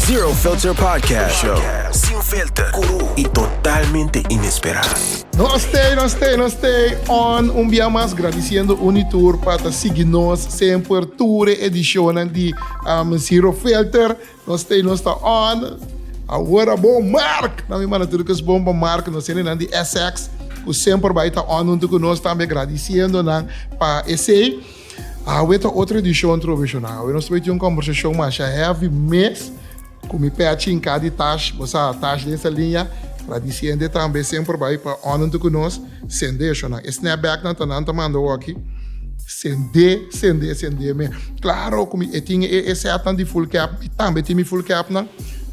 Zero Filter Podcast Show. Sin filter y totalmente inesperado. Nós stay on dia mais agradecendo Unitur para seguir-nos sempre tour edição de Zero Filter. Nós está on. Agora bom Mark, na minha natuurlijk is bom Mark, nós temos de SX, que sempre vai estar on junto conosco também agradecendo para esse. Outra edição tradicional. Nós temos uma conversação mais heavy mês. Com me pede em cada taxa, você taxa dessa linha, agradecendo também sempre vai para onde conosco, sender, snapback não tá nada mandando aqui, sender, me. Claro, como eu tinha esse atan de full cap, também tinha full cap não,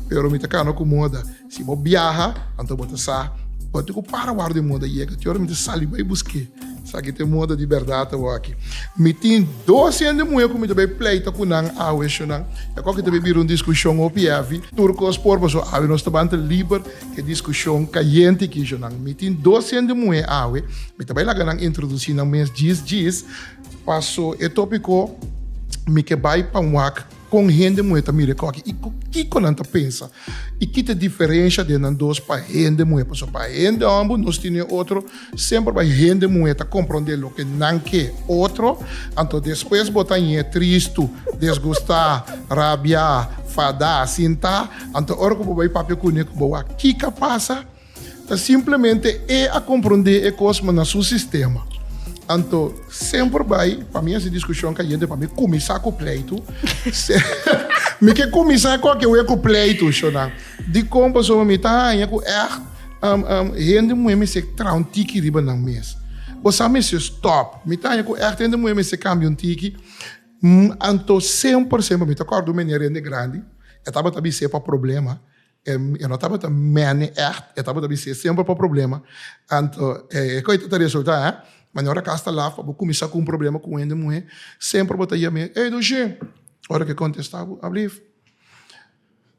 pero me tá não com moda, se eu viaja, então botar sa, pode que para guardar moda e que eu me sali vai buscar. Sabe tem moda de verdade aqui. Me tem 12 anos de mulher como também pleita com nang awe shonang. Eu quero que também vir uma discussão o PF. Turcos por você awe nós também livre que discussão caliente que shonang. Me tem 12 anos de mulher awe. Me também lá ganang introduzir nang mês dias. Passo e tópico me que vai para um wak com gente mulher também recoque. E que conanta pensa? E que te diferença de nós dois para gente mulher? Porque para gente ambos nós temos outro sempre para gente mulher tá compreender o que não quer outro. Então depois botar em triste, desgostar, rabiar, fadar, sinta. Então hora que vai papel com ele boa, que passa? Tá simplesmente é a compreender a coisa no seu sistema. Então, sempre vai, para mim, essa discussão que a gente, para mim, começar com o pleito. Me quer começar com o pleito, Shona. De como pessoa me tá, eu gente muito se trau um tiki riba na mês. Você me se stop. Me tá, eu gente muito se cambia um tiki. Então, sempre me tá acordo do menino rende grande. Eu tava também sempre para problema. Eu não estava também eu estava também sempre para problema. Então, coisa tá resultado, mas na hora que está lá, vou começar com um problema com ele, mulher, sempre botar aí a minha, ei, Doge, hora que contestava, abriu.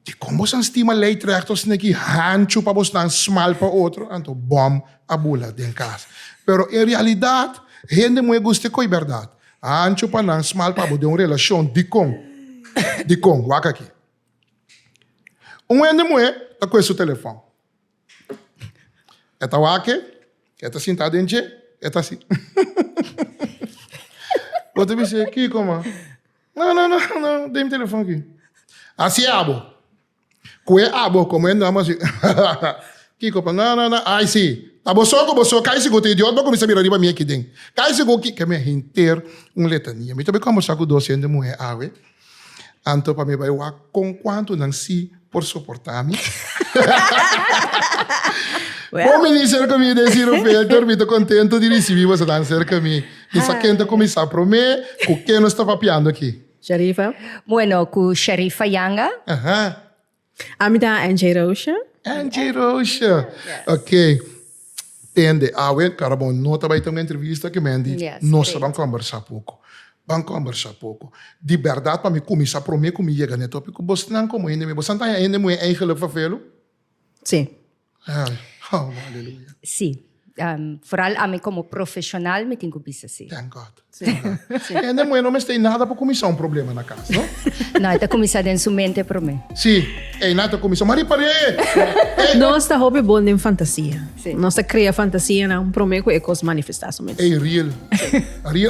De como você estima lei reto, se aqui, hancho para você não smal para outro, então, bom, a bula dentro de casa. Pero, em realidade, gente mulher gosta de verdade. Hancho para não smal para você, uma relação de com, waka aqui. Gente mulher, está com esse telefone. Está waka, está sentado em dia, é assim. Você me disse, aqui, como? Não, dê-me o telefone aqui. Assim é abo. Coe abo, como é não, assim. Kiko, não, ai sim. Tá boçou, cai se gote idiota, vou começar a virar para mim aqui dentro. Cai se gote, que me inteiro letania. Me também conversar com 200 de mulher, ave. Então, para mim, vai com quanto não se por suportar-me. Come dizer comigo de Zero Filter, me tô contente de receber você dançar comigo. E essa quente começar para mim, o que nós está papiando aqui? Sharifa? Bueno, com Sharifa Yanga. Aham. Amida Angie Rocha. Angie Rocha. Ok. Entende? Cara, bom, nota vai ter uma entrevista que me diz, nós vamos conversar pouco. De verdade, para mim começar para mim, como chega no tópico, você não como ainda, você não está ainda muito eigenlijk vervelo? Sim. Oh, aleluia. Sim. Vooral a mim como profissional, me tenho que pensar assim. Thank God. Ainda muito não tem nada para começar um problema na casa, não? Não, está começando em sua mente para mim. Sim. Nada começar. Mari, pare! Nós está hobby bom em fantasia. Nós está cria fantasia, não? Para mim, é coisa manifestar somente. É real.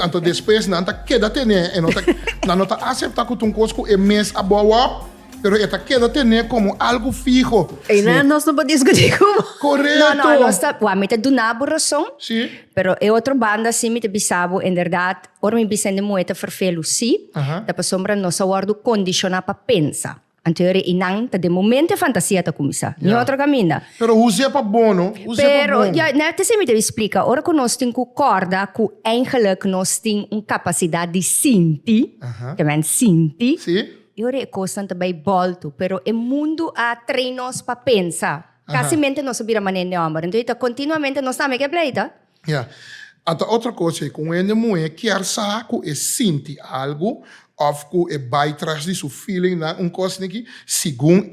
Então, depois, não está queda-te, né? Não está aceitar que um coisa é mês a boa. Pero esta queda-te como algo fijo. E nós não podemos discutir como. Correto. Não, nós está, me está dando uma razão. Sim. Pero é outra banda, sim, me está bisabo, em verdade, ora me bisando moeda vervelo, sim. Da sombra, nós aguardo condicionar para pensar. Anterior, inang, de momento, fantasia está começar. Não outro caminho. Pero usa para bom, não? Pero, não te me explica. Ora que nós temos corda, que eigenlijk nós temos uma capacidade de sentir, também sentir. Sim. Eu é coisa também volto, pero o mundo a treinos para pensar. Casimente não sabia maneira de amar. Então, continuamente nós também que pleita. Então, outra coisa é com ele mulher quer saco e sentir algo of ku e bai trás de su feeling na coisa que segundo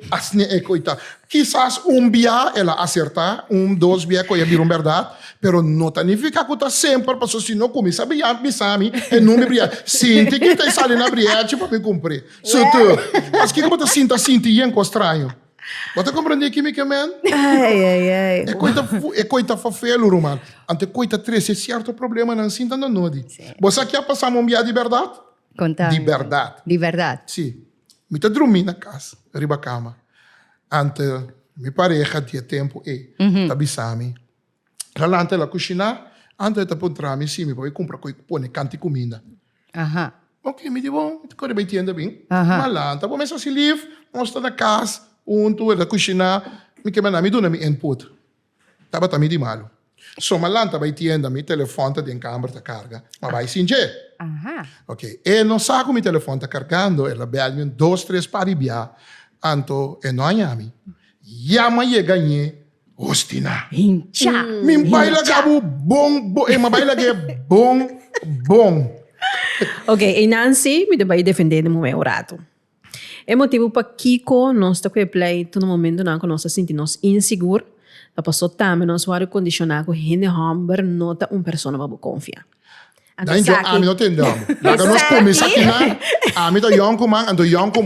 asne coita. Quizás dia ela acertar, dois dia que é verdade, pero não significa que está sempre, porque se não começa a brilhar, me e não me brilha. Sinto que está saindo a brilhar, tipo, para cumprir. Mas que você sinta e é estranho. Você compreende que me man? Ai. É coisa fafelo, Romano. Ante coisa três, é certo problema, não sinta não nodi. Você quer passar um dia de verdade? Contar. De verdade. De verdade. Sim. Me tá dormindo na casa, riba a cama. Ante minha pareja tinha tempo tá bisami. Lá ante ela cozinhar, ante ela pontrami, sim, me vai comprar põe cante comida. Aha. Ok, me diz bom, corre bem tienda bem. Aha. Mas lá, tá bom, mas assim livre, nós tá na casa, tu ela cozinhar, me que me dona mi input. Tava também de malo. So, mas lá tá bem tienda, mi telefone tá de câmera tá carga, mas vai sim je. Aha. Ok, e non sa come il telefono sta caricando e la bella 2-3 pari via, anto e non ami. Yama ye ganye ostina. Hincha. Min baila gabu bong e ma baila ge bong. Ok, e Nancy mi deve defendere mo meu rato. É motivo para Kiko nós tá com play todo momento não que nós sentimos inseguro. Da passou também nós vamos condicionar com gente hamber nota pessoa para confiar. Dan jo ami no tendamo. Laga nos começa aqui na ami do Yonko man, ando Yonko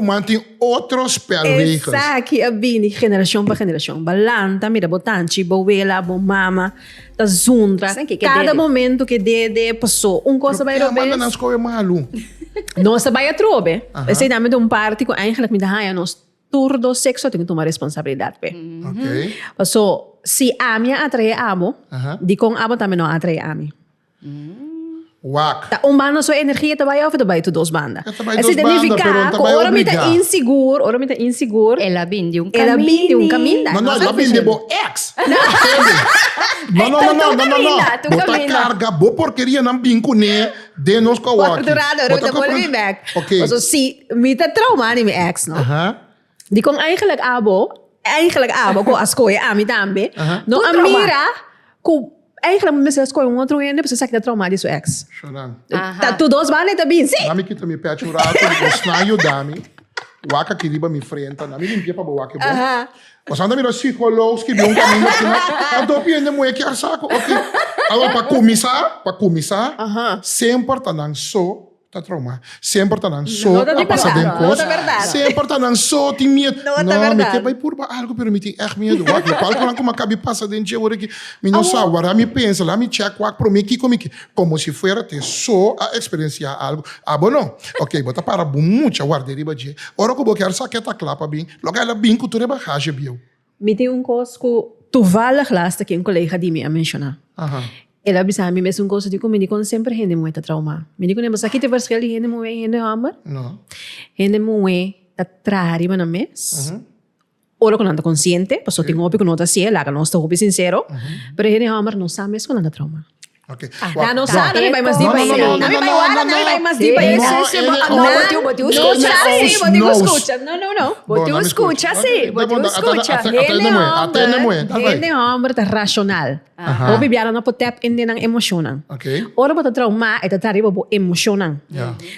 man tem outros spelregels. Exato, a bini geração para geração. Balanta, mira botanchi, bovela, mama, da zundra. Cada momento que de passou, coisa vai rober. Mas não escolhe malu. Nossa vai a trobe. Esse dame de parte que eigenlijk me dá nós turdo sexo tem que tomar responsabilidade. Ok. Passou se a minha atrai amo, di com amo também não atrai ami. Wak. Ta banda sua energia trabalha ou trabalha tu dos banda. Esse significa que ora me tá inseguro, ela bindi um caminho. Não, ela bindi bo ex. Não. Bota carga, bo porqueria não binco né, de nos coworking. Bota volve back. Ok. So se me tá traumando me ex, no? Di com eigenlijk abo ko askoy ami tambe. No amira ko eigenlijk mensen escolhem outro ende, você sabe que tá traumado isso ex. Chorando. Tá tu dos vale tá bem, sim. Nami kita mi pete urato, osnaio dami. Waka kiriba mi frenta, nami limpia pa waka bo. Mas anda mira psicólogos que viam caminho que na dopi ende moe que saco. Ok. Agora para começar, sempre tá nang tá trauma. Sempre tá nang a passar de coisa. Sempre tá nang tem medo. Não, me que vai por algo permitir echt medo. Waka, palco não como acabe passa dentro de hora que me não sabe, agora me pensa, lá me check waka pro me que como se fuera ter a experienciar algo. Bom não. Ok, bota para muita guarderia de. Ora que eu quero saqueta clapa bem. Logo ela bem que tu reba rage bio. Me tem coisa que toevallig laatst que collega die me mencionar. Ela bisa mi mesmo coisa de como com sempre gente muito trauma. Me digo mas aqui te verschil die gente muito gente hammer. Não. Gente muito tá trari na mes. Ora quando anda consciente, passou tem hobby que não tá assim, lá que não está hobby sincero. Pero gente hammer não sabe mesmo quando anda trauma. Ok. Não sabe, não vai mais diba isso. Não vai mais diba isso. Botiu escuta assim. Botiu escuta. Não. Botiu escuta assim. Botiu escuta. Ele homem tá racional. Ou bibiara não pode ter ainda emocional. Ora bota trauma e tá arriba bo emocional.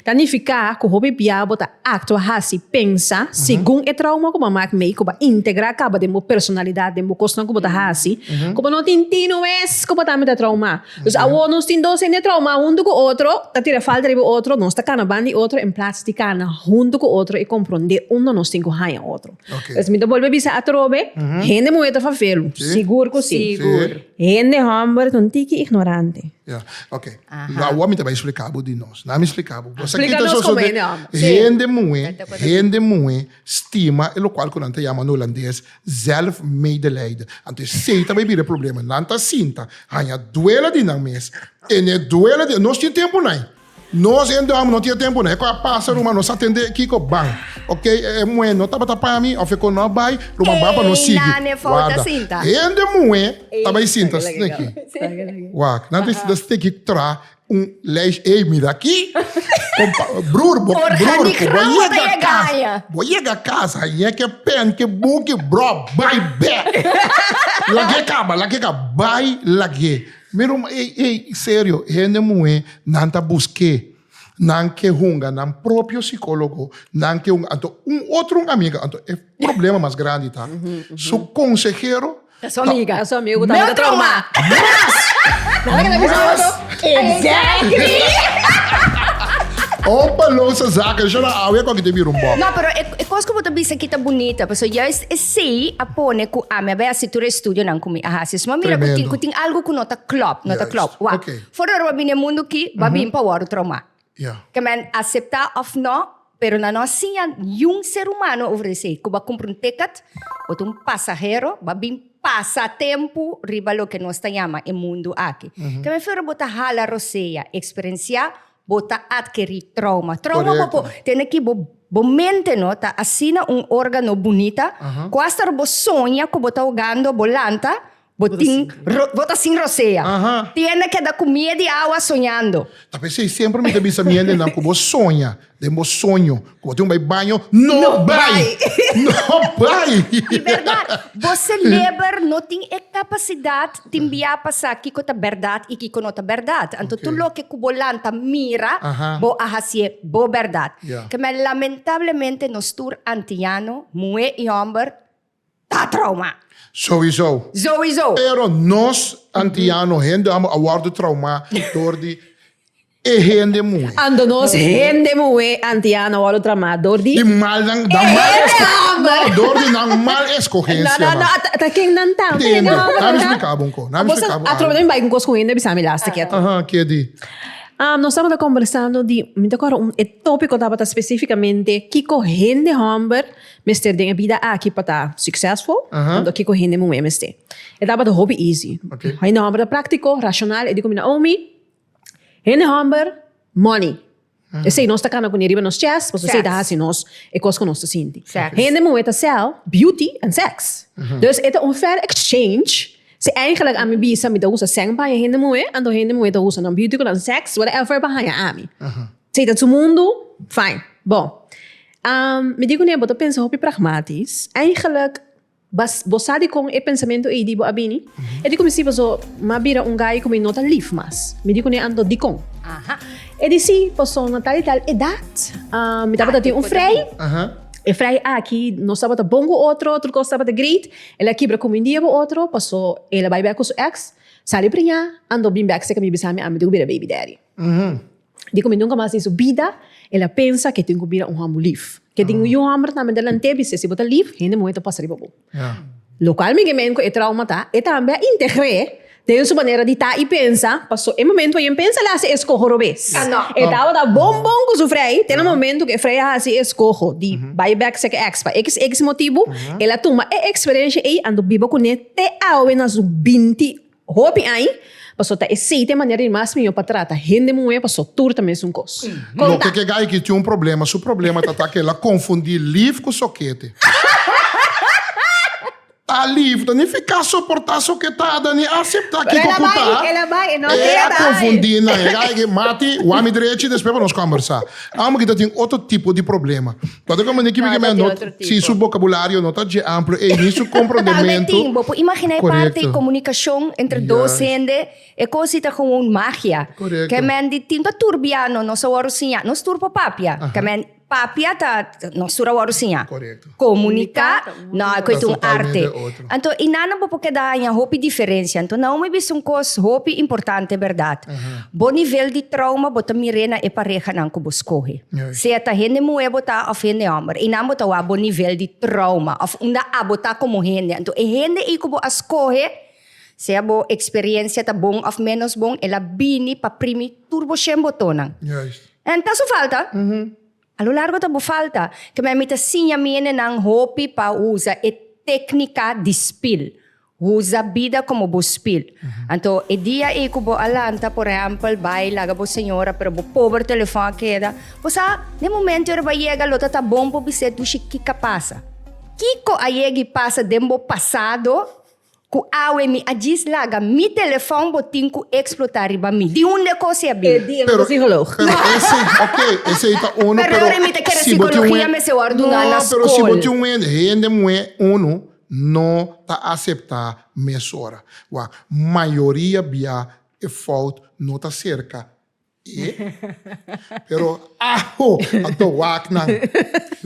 Significa que o bibiara bota actua hasi pensa segundo é trauma como mak mei como integra acaba de mo personalidade de mo costa como bota hasi. Como não tintino es como tá me tá trauma. Então nós tem dois em trauma junto com outro, tá tira falta de outro, nós tá cana bandi outro em plaats de cana junto com outro e compreender nós tem que ganhar outro. Então me devolve bisa a trobe, gente muito fafelo, seguro que sim. Gente hamber ton tiki ignorante. Ja, ok. O homem também explicava de nós. Não me explicava. Explica-nos como é, gente muito estima, e o qual que nós chamamos no holandês, zelfmedelijden. Então, se também vira problema. Nanta sinta, hanya duela de não mês. E ne duela de... Nós temos tempo, não. Nós ainda não temos tempo, né? Quando passa, uma nós atende aqui com o banco. Ok? É muito, não estava para mim, ou ficou não vai, uma baba não sigue. Não, falta cinta. Ainda muito, estava em cinta. Aqui. Uau, não tem que trazer leis, mira aqui. Brur, vou chegar a casa, é que pen, que book, bro, bye back. Lagi acaba, bye lagi. Sério, gente muito, não tá busque. não que hunga, não próprio psicólogo, não que então outro amigo, então é problema mais grande, tá? Su consejero, a sua amiga, tá trauma. Exactly. Opa, louça zaca, já não há que te vira bom. Não, pero é coisa que você bisa que tá bonita, porque eu sei a pone que a minha vez se tu estudio não comi, se mas mira que tem algo que nota club, Wow. Okay. Fora do bine mundo que va bem para o trauma. Que man aceitar of não, pero na nossa um ser humano over sei, que vai comprar ticket, ou um passageiro, va bem passatempo riba lo que nós chama o mundo aqui. Que me fora botar hala roceia, experienciar bota adquirir trauma. Trauma po tem que bo mente no ta assina órgano bonita. Quase bo sonha que bota jogando bolanta, bota sin roceia. Tem que dar comida e água sonhando. Tá pensei sempre me devia saber não que bo sonha, demo sonho, que tem um banho, não vai. Não vai. De verdade, você lembra não tem a capacidade de enviar passar aqui com a verdade e que com a verdade. Então tu lo que bolanta mira, bo ahasie bo verdade. Que mas lamentavelmente nos tour antiano, mulher e homem tá trauma. Sowieso. Pero nós antiano gente amo awardo trauma door die gente muito. Ando nós gente muito antiano awardo trauma door die. Die mal dan mal door die dan mal escogencia. Não, tá quem não tá. Não me explicava um pouco. A troca também vai com coisa com ainda bisami lá está quieto. Que di? Nós estamos conversando de, me acordo tópico estava especificamente que correndo homem, mas ter a vida aqui para estar successful, quando que correndo muito mas ter. Estava de hobby easy. Aí não homem prático, racional, e digo mina omi, rende homem, money. Eu sei nós tá cana com riba nos chess, porque sei da assim nós é coisa que nós sinti. Rende muito sell, beauty and sex. Dus é fair exchange. Se eigenlijk aan mijn bisa met de usa zijn bij je hinde moe en de hinde moe de usa dan beauty dan sex whatever bij je ami. Sei dat mundo fine. Bom. Me digo nem botar pensa hopi pragmatisch. Eigenlijk bosadi com e pensamento e dibo abini. E digo me si so mabira guy como nota lief mas. Me digo nem ando dicon. E di si posso natali tal edad. Me dava dat frei. E frei aqui, nós estava bongo outro coisa estava great. Ela quebra como um dia outro, passou, ela vai back com seu ex, sali prinha, andou bem back, seca me bisame, ame digo baby daddy. Digo me nunca mais isso vida, ela pensa que tem que vir hambo lief. Que tem hambo na mendelante, se bota lief, rende muito passar ribo. Local me gemen ko e trauma tá, e também integre. Tem sua maneira de estar e pensar, passou em momento em pensa lá se escorro robês. E tava da bom com o frei, tem um momento que frei se escorro de buyback se que ex para x motivo, ela toma a experiência e ando bibo com te ao na su 20 hobby aí, passou tá esse tem maneira de mais melhor para tratar, rende muito passou tur também um coisa. Não que gai que tinha problema, seu problema tá que ela confundir livro com soquete. Tá livre, nem ficar suportar soquetada, nem aceitar que cocutar. Ela vai, não é confundir, não é que mate o homem direito e depois vamos conversar. Amo que tem outro tipo de problema. Quando eu me digo se seu vocabulário não está de amplo e nisso compreendimento. Imagina a parte de comunicação entre docentes é coisa como magia. Que men de tinta turbiano, não só orusinha, não turbo papia, que men papia tá não sura orusinha. Comunicar, não é coisa arte. Então, inana po porque dá uma roupa diferença. Então, não me visto coisa roupa importante, verdade. Bom nível de trauma, bota mirena e pareja não que buscohe. Se a gente moe bota of gente homem, e não bota o bom nível de trauma, of unda a bota como gente. Então, e gente e como escoge, se a boa experiência tá bom ou menos bom, ela bini para primi turbo sem botona. Então, só falta. A lo largo da falta, que me mita sinha miene nang hopi pa usa e técnica de spill. Usa vida como bo spill. Então, e dia e kubo alanta, por exemplo, vai laga bo senhora, pero bo pobre telefone queda. Posa, de momento eu vai chegar lota tá bom po biset do que passa. Kiko ayegi passa dembo passado, ku awe mi agis laga mi telefone botin ku explotar riba mi. Di un negócio abi. Pero esse tá uno, pero remite que psicologia me se guarda na escola. Pero se botin uno não tá aceitar mesora. A maioria bia e falta não tá cerca Pero, anto wak nang.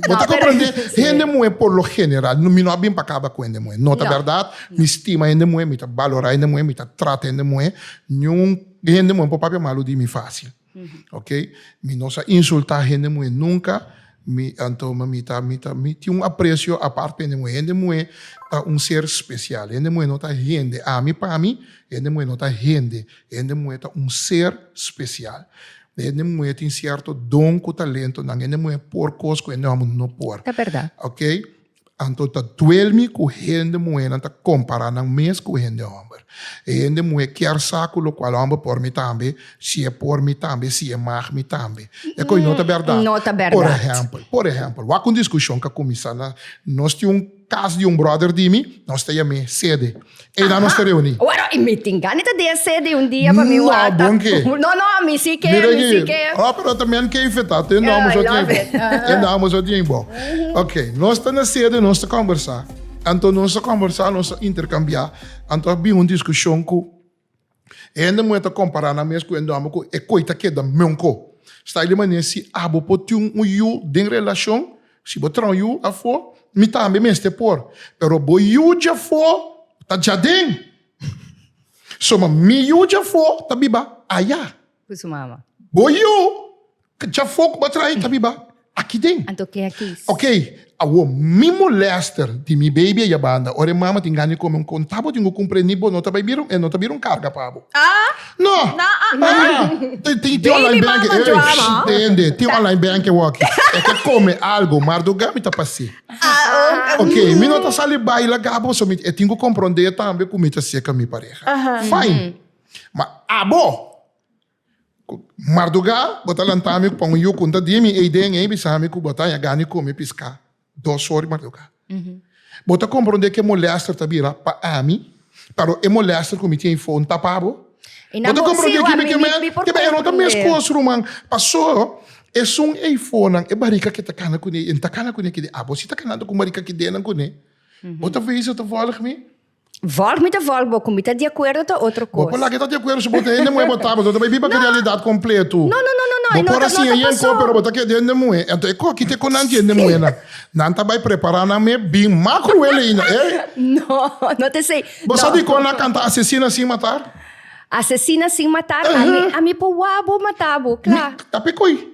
Bota compreender, gente moe por lo general, no me no bem para acabar com gente moe. Nota verdade, me estima gente moe, me tá valorar gente moe, me tá trata gente moe, nenhum gente moe por papel malo de mim fácil. Ok? Me não sa insultar gente moe nunca. Então, me tem apreço a parte de moe. Gente moe tá ser especial. Gente moe não tá gente. A mim, para mim, gente moe não tá gente. Gente moe tá ser especial. Gente moe tem certo dom com talento. Não gente moe por coisa que não por. É verdade. Ok? Então, tá duelme com gente moe não tá comparar não mesmo com gente homem. Gente moe quer saco lo qual homem por mim também, se é por mim também, se é mar mim também. É coisa não tá verdade. Não tá verdade. Por exemplo, há uma discussão que começa na nós tínhamos caso de brother de mim, nós tínhamos sede. E lá nós reunimos. Ora, e me tingane tá de sede dia para mim. Bom que. Não, me se que. Pero também que infectado, tem nós aqui bom. Ok, nós tá na sede, nós tá conversar. Então nós conversar, nós intercambiar. Então havia uma discussão com ainda muito comparar na mesma coisa com é coisa que da menco. Está ele mané se abo pode you de relação, se botar you a for, me também mesmo por. Pero bo you já for, tá já den. Soma me you já for, tá biba. Aya. Puso mama. Bo you já for botar aí tá biba. Aqui den. Anto que aqui. Ok. Awo me molester de mi baby e a banda. Ore mama tem ganho como um contabo, tenho compreender, não tá viram carga pabo. Não. Tem online bank. Tem online bank walk. É que come algo, mas do gami tá passei. Ok, me não tá sali baila gabo, so me tenho compreender também como tá seca mi pareja. Fine. Mas Marduga, botar lantame com eu conta de mim e den e bisame ku botar ya gani come piscar. 2 horas Marduga. Bota compreender que molesta tabira pa ami, pero e molesta como tinha fone tapabo. Bota compreender que eu não tá mesmo coisa rumang passou. É um iPhone e barrica que tá cana com ele, tá cana com ele que você tá cana com barrica que dena com ele. Bota vez eu tô volg me. Volg met de volg, com de acordo tá outra coisa. Vou lá que tá de acordo, se botar ainda não é botar, mas também viva a realidade completa. Não. Vou por assim, aí em copa, botar que dentro não é. Então, é que te conan dentro não é na. Não tá vai preparar na me bem macro ele ainda, Não te sei. Você de quando canta assassina sem matar? Assassina sem matar, a mim por wabo matabo, claro. Tá pecoi.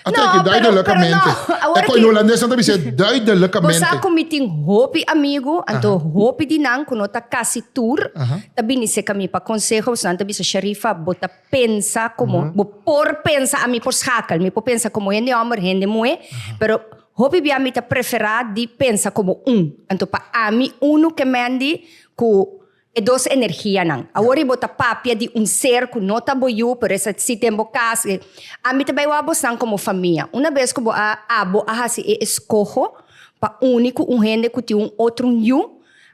Até que dai delicamente. É que em holandês não também se dai delicamente. Você comiting hopi amigo, então hopi de nan quando tá casi tour, também se caminho para conselho, você não também se xerifa bota pensa como, por pensa a mim por schakel, me por pensa como gente homem, gente mulher, pero hopi bia me tá preferar de pensa como então para a mim que mande com e dos energia nang. Agora bota papia de ser que não tá boiu, por essa se tempo casa. A mim também o abo são como família. Uma vez que a abo se escojo para único gente que tem outro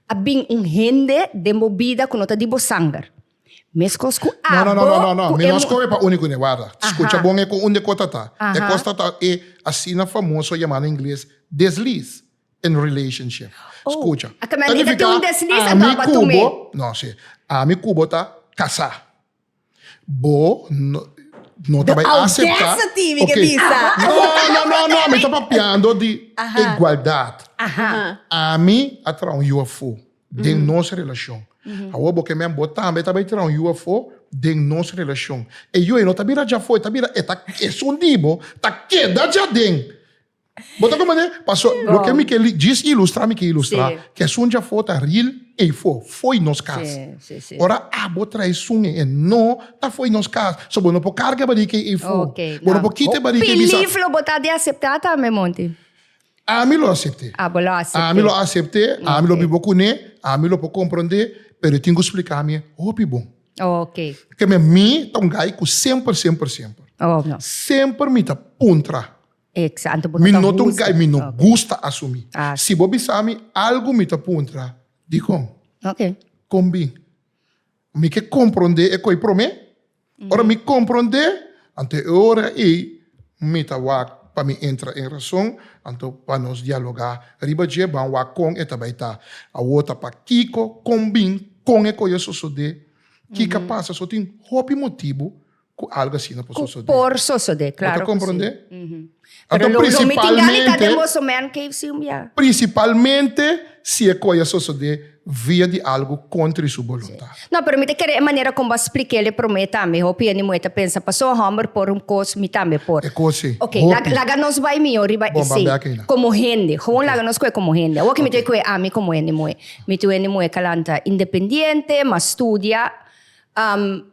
a bem gente de movida que não tá de bosangar. Mescos com abo. Não. Menos que é para único ne guarda. Escuta bom é com onde cota tá. É costa tá é assim na famoso chamado em inglês deslize in relationship. Escuta. Significa não sei. A mi cubo tá casar. Não tá vai aceitar. Okay. Não, me tá papiando de igualdade. A mi atra UFO de nossa relação. A obo que me botar, me tá vai tirar UFO de nossa relação. E eu não tá vira já foi, tá vira é sundibo, tá queda já den. Bota como é? Passou, o que me que diz ilustrar, que é um já foto real e foi nos casos. Sim. Ora, botar isso e não, tá foi nos casos. Só bom, não pode carga bari que e foi. Bom, não quite bari que bisa. Livro botar de aceitar também, Monte. A mim lo aceitei. A mim lo aceitei, a mim lo bibo cune, a mim lo pode compreender, pero eu tenho que explicar a mim, bom. Ok. Que me tá gai com sempre. Não. Sempre me tá puntra. Exato. Me não gosta assumir. Se Bobby sabe algo me tá puntra, digo. Ok. Combi. Me que compreender é coi prome. Ora me compreender, ante ora e me tá para me entrar em razão, então para nos dialogar. Riba je ban wa com e tabaita. A outra para Kiko combin com e coi isso de. Kika passa só tem hopi motivo algo assim não posso suceder. Por suceder, claro. Você compreende? Pero Então, principalmente se a coisa suceder via de algo contra sua vontade. Não, pero me querer maneira como expliquei ele prometa me hopi ani moeta pensa passou hammer por cos me também por. É coisa. Ok, laga nos vai mi riba sim. Como gente, gewoon laga nos coi como gente. O que me coi a mim como ene moe. Me tu ene moe calanta independiente, mas estudia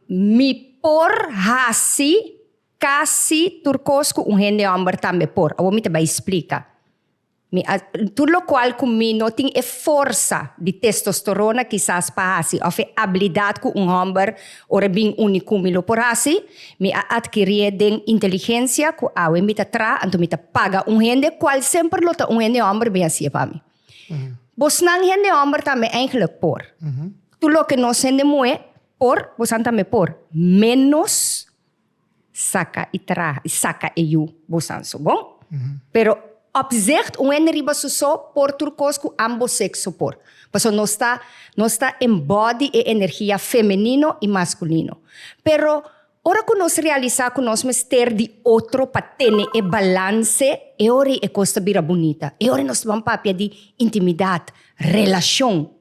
mi por hasi casi turcosco gente hammer também por. O me te vai explicar. Tudo lo qual combino tem é força de testosterona quizás para assim, ou é habilidade com homem ou bem único milo por assim, me adquirir de inteligência com a me tá tra, então me tá paga gente qual sempre lota gente homem bem assim para mim. Bos nang gente homem também eigenlijk por. Tudo lo que nós gente moe por, bos também por menos saca e tra, saca e you, bos so bom? Pero opzicht een riba so por turcos com ambos sexo por. Porque não está embody e energia feminino e masculino. Pero ora que nós realizar que nós ter de outro para ter e balance, e ora é coisa bira bonita. E ora nós vamos papia de intimidade, relação.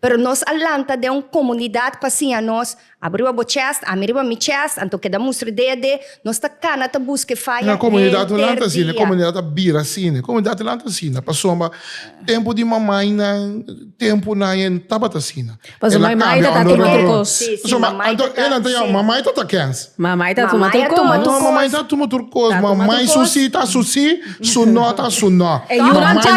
Pero nós alanta de uma comunidade que assim a nós abriu a chest, abriu a mi chest, então que damos ideia de nós tá cana tá busca faia. Na comunidade lanta assim, na comunidade bira assim, comunidade lanta assim, passou tempo de mamãe na tempo na em tabata assim. Passou mamãe tá turcos. Então mamãe tá taquens. Mamãe tá toma turcos. Mamãe tá toma turcos, mamãe susi tá susi, suno tá suno. E Yunan cha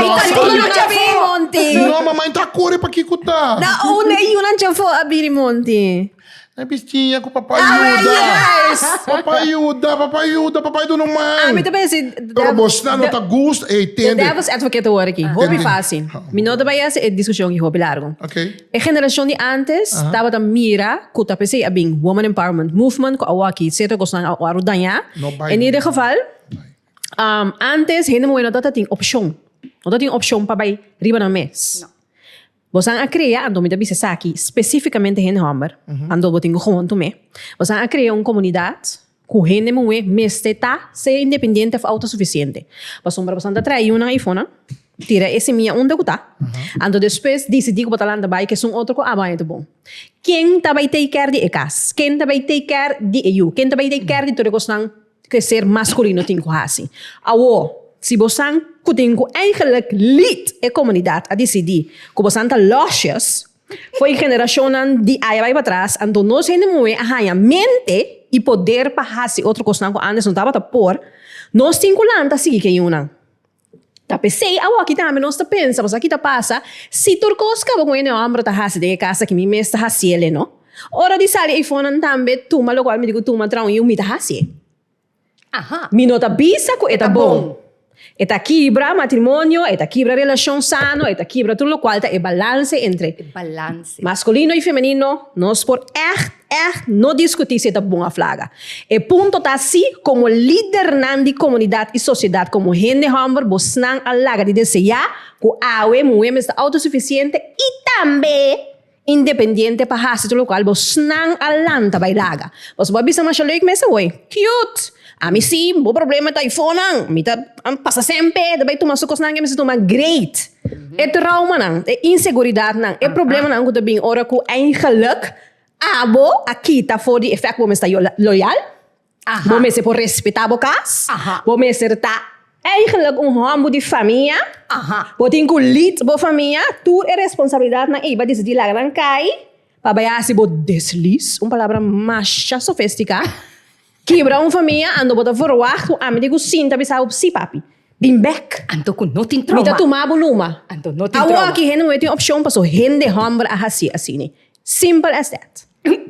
monte. Não, mamãe tá corre para que cutar. Na una Yunan cha fo abiri monte. É bestinha com papai ajuda. Papai ajuda no mãe. Me também assim. Pero mostrar não tá gosto, entende? Devils advocate agora aqui. Hobby fácil. Me não também é discussão que hobby largo. Ok. A geração de antes estava da mira, que tá pensei a bem woman empowerment movement, que a aqui certo gostam a arudanha. Em ieder geval, antes gente não tinha opção. Não tinha opção para vai riba na mês. Você a criar, ando me da bisa aqui, especificamente gente homem, ando botinho gewoon também. Você a criar uma comunidade, com gente moe, tá ser independente e autossuficiente. Você para você atrair uma iPhone, tira esse minha onde que tá. Ando depois decidir que botar lá na que são outro que amanhã é bom. Quem tá vai take care de ekas? Quem tá vai take care de eu? Quem tá vai take care de tudo que ser masculino tem que assim. Awo, se você tem eigenlijk lid e comunidade a decidir que você está losjes, foi geração de aí vai para trás, então nós gente moe a mente e poder para fazer outra coisa que antes não estava a pôr, nós temos que seguir que uma. Tá pensei, aqui também nós tá pensa, mas aqui tá passa, se turcos que vão ir homem tá fazer de casa que me mesta fazer, não? Ora de sair iPhone também, tuma lo qual me digo tuma trau e me tá fazer. Me nota bisa que é bom. Eta quebra matrimônio, eta quebra relação sano, eta quebra tudo o qual é balance entre masculino e feminino. Nós por echt não discutir se é bom a flaga. E ponto tá assim como líder de comunidade e sociedade, como gente homem, você não alaga de desejar que a mulher está autossuficiente e também independente para fazer tudo o qual você não alanta vai laga. Você vai pensar mais leuk mas oi, cute. A mim sim, o problema tá iPhone, me tá passa sempre, daí tu mas coisa não me toma great. É trauma não, é inseguridade não, é problema não que também ora que eigenlijk abo aqui tá fora de efeito como está loyal, como se por respeitar o cas, como se tá eigenlijk homem de família, como tem que lead a família, tu é responsabilidade na iba decidir lá não cai, para baiar se bo desliz, palavra mais sofisticada. Quebra uma família, ando botar forward, a me digo sim, tapi sabe si papi. Bim back. Ando com não tem trauma. Mita tomar boluma. Ando não tem trauma. Awa aqui gente não tem opção para so gente homem a fazer assim. Simple as that.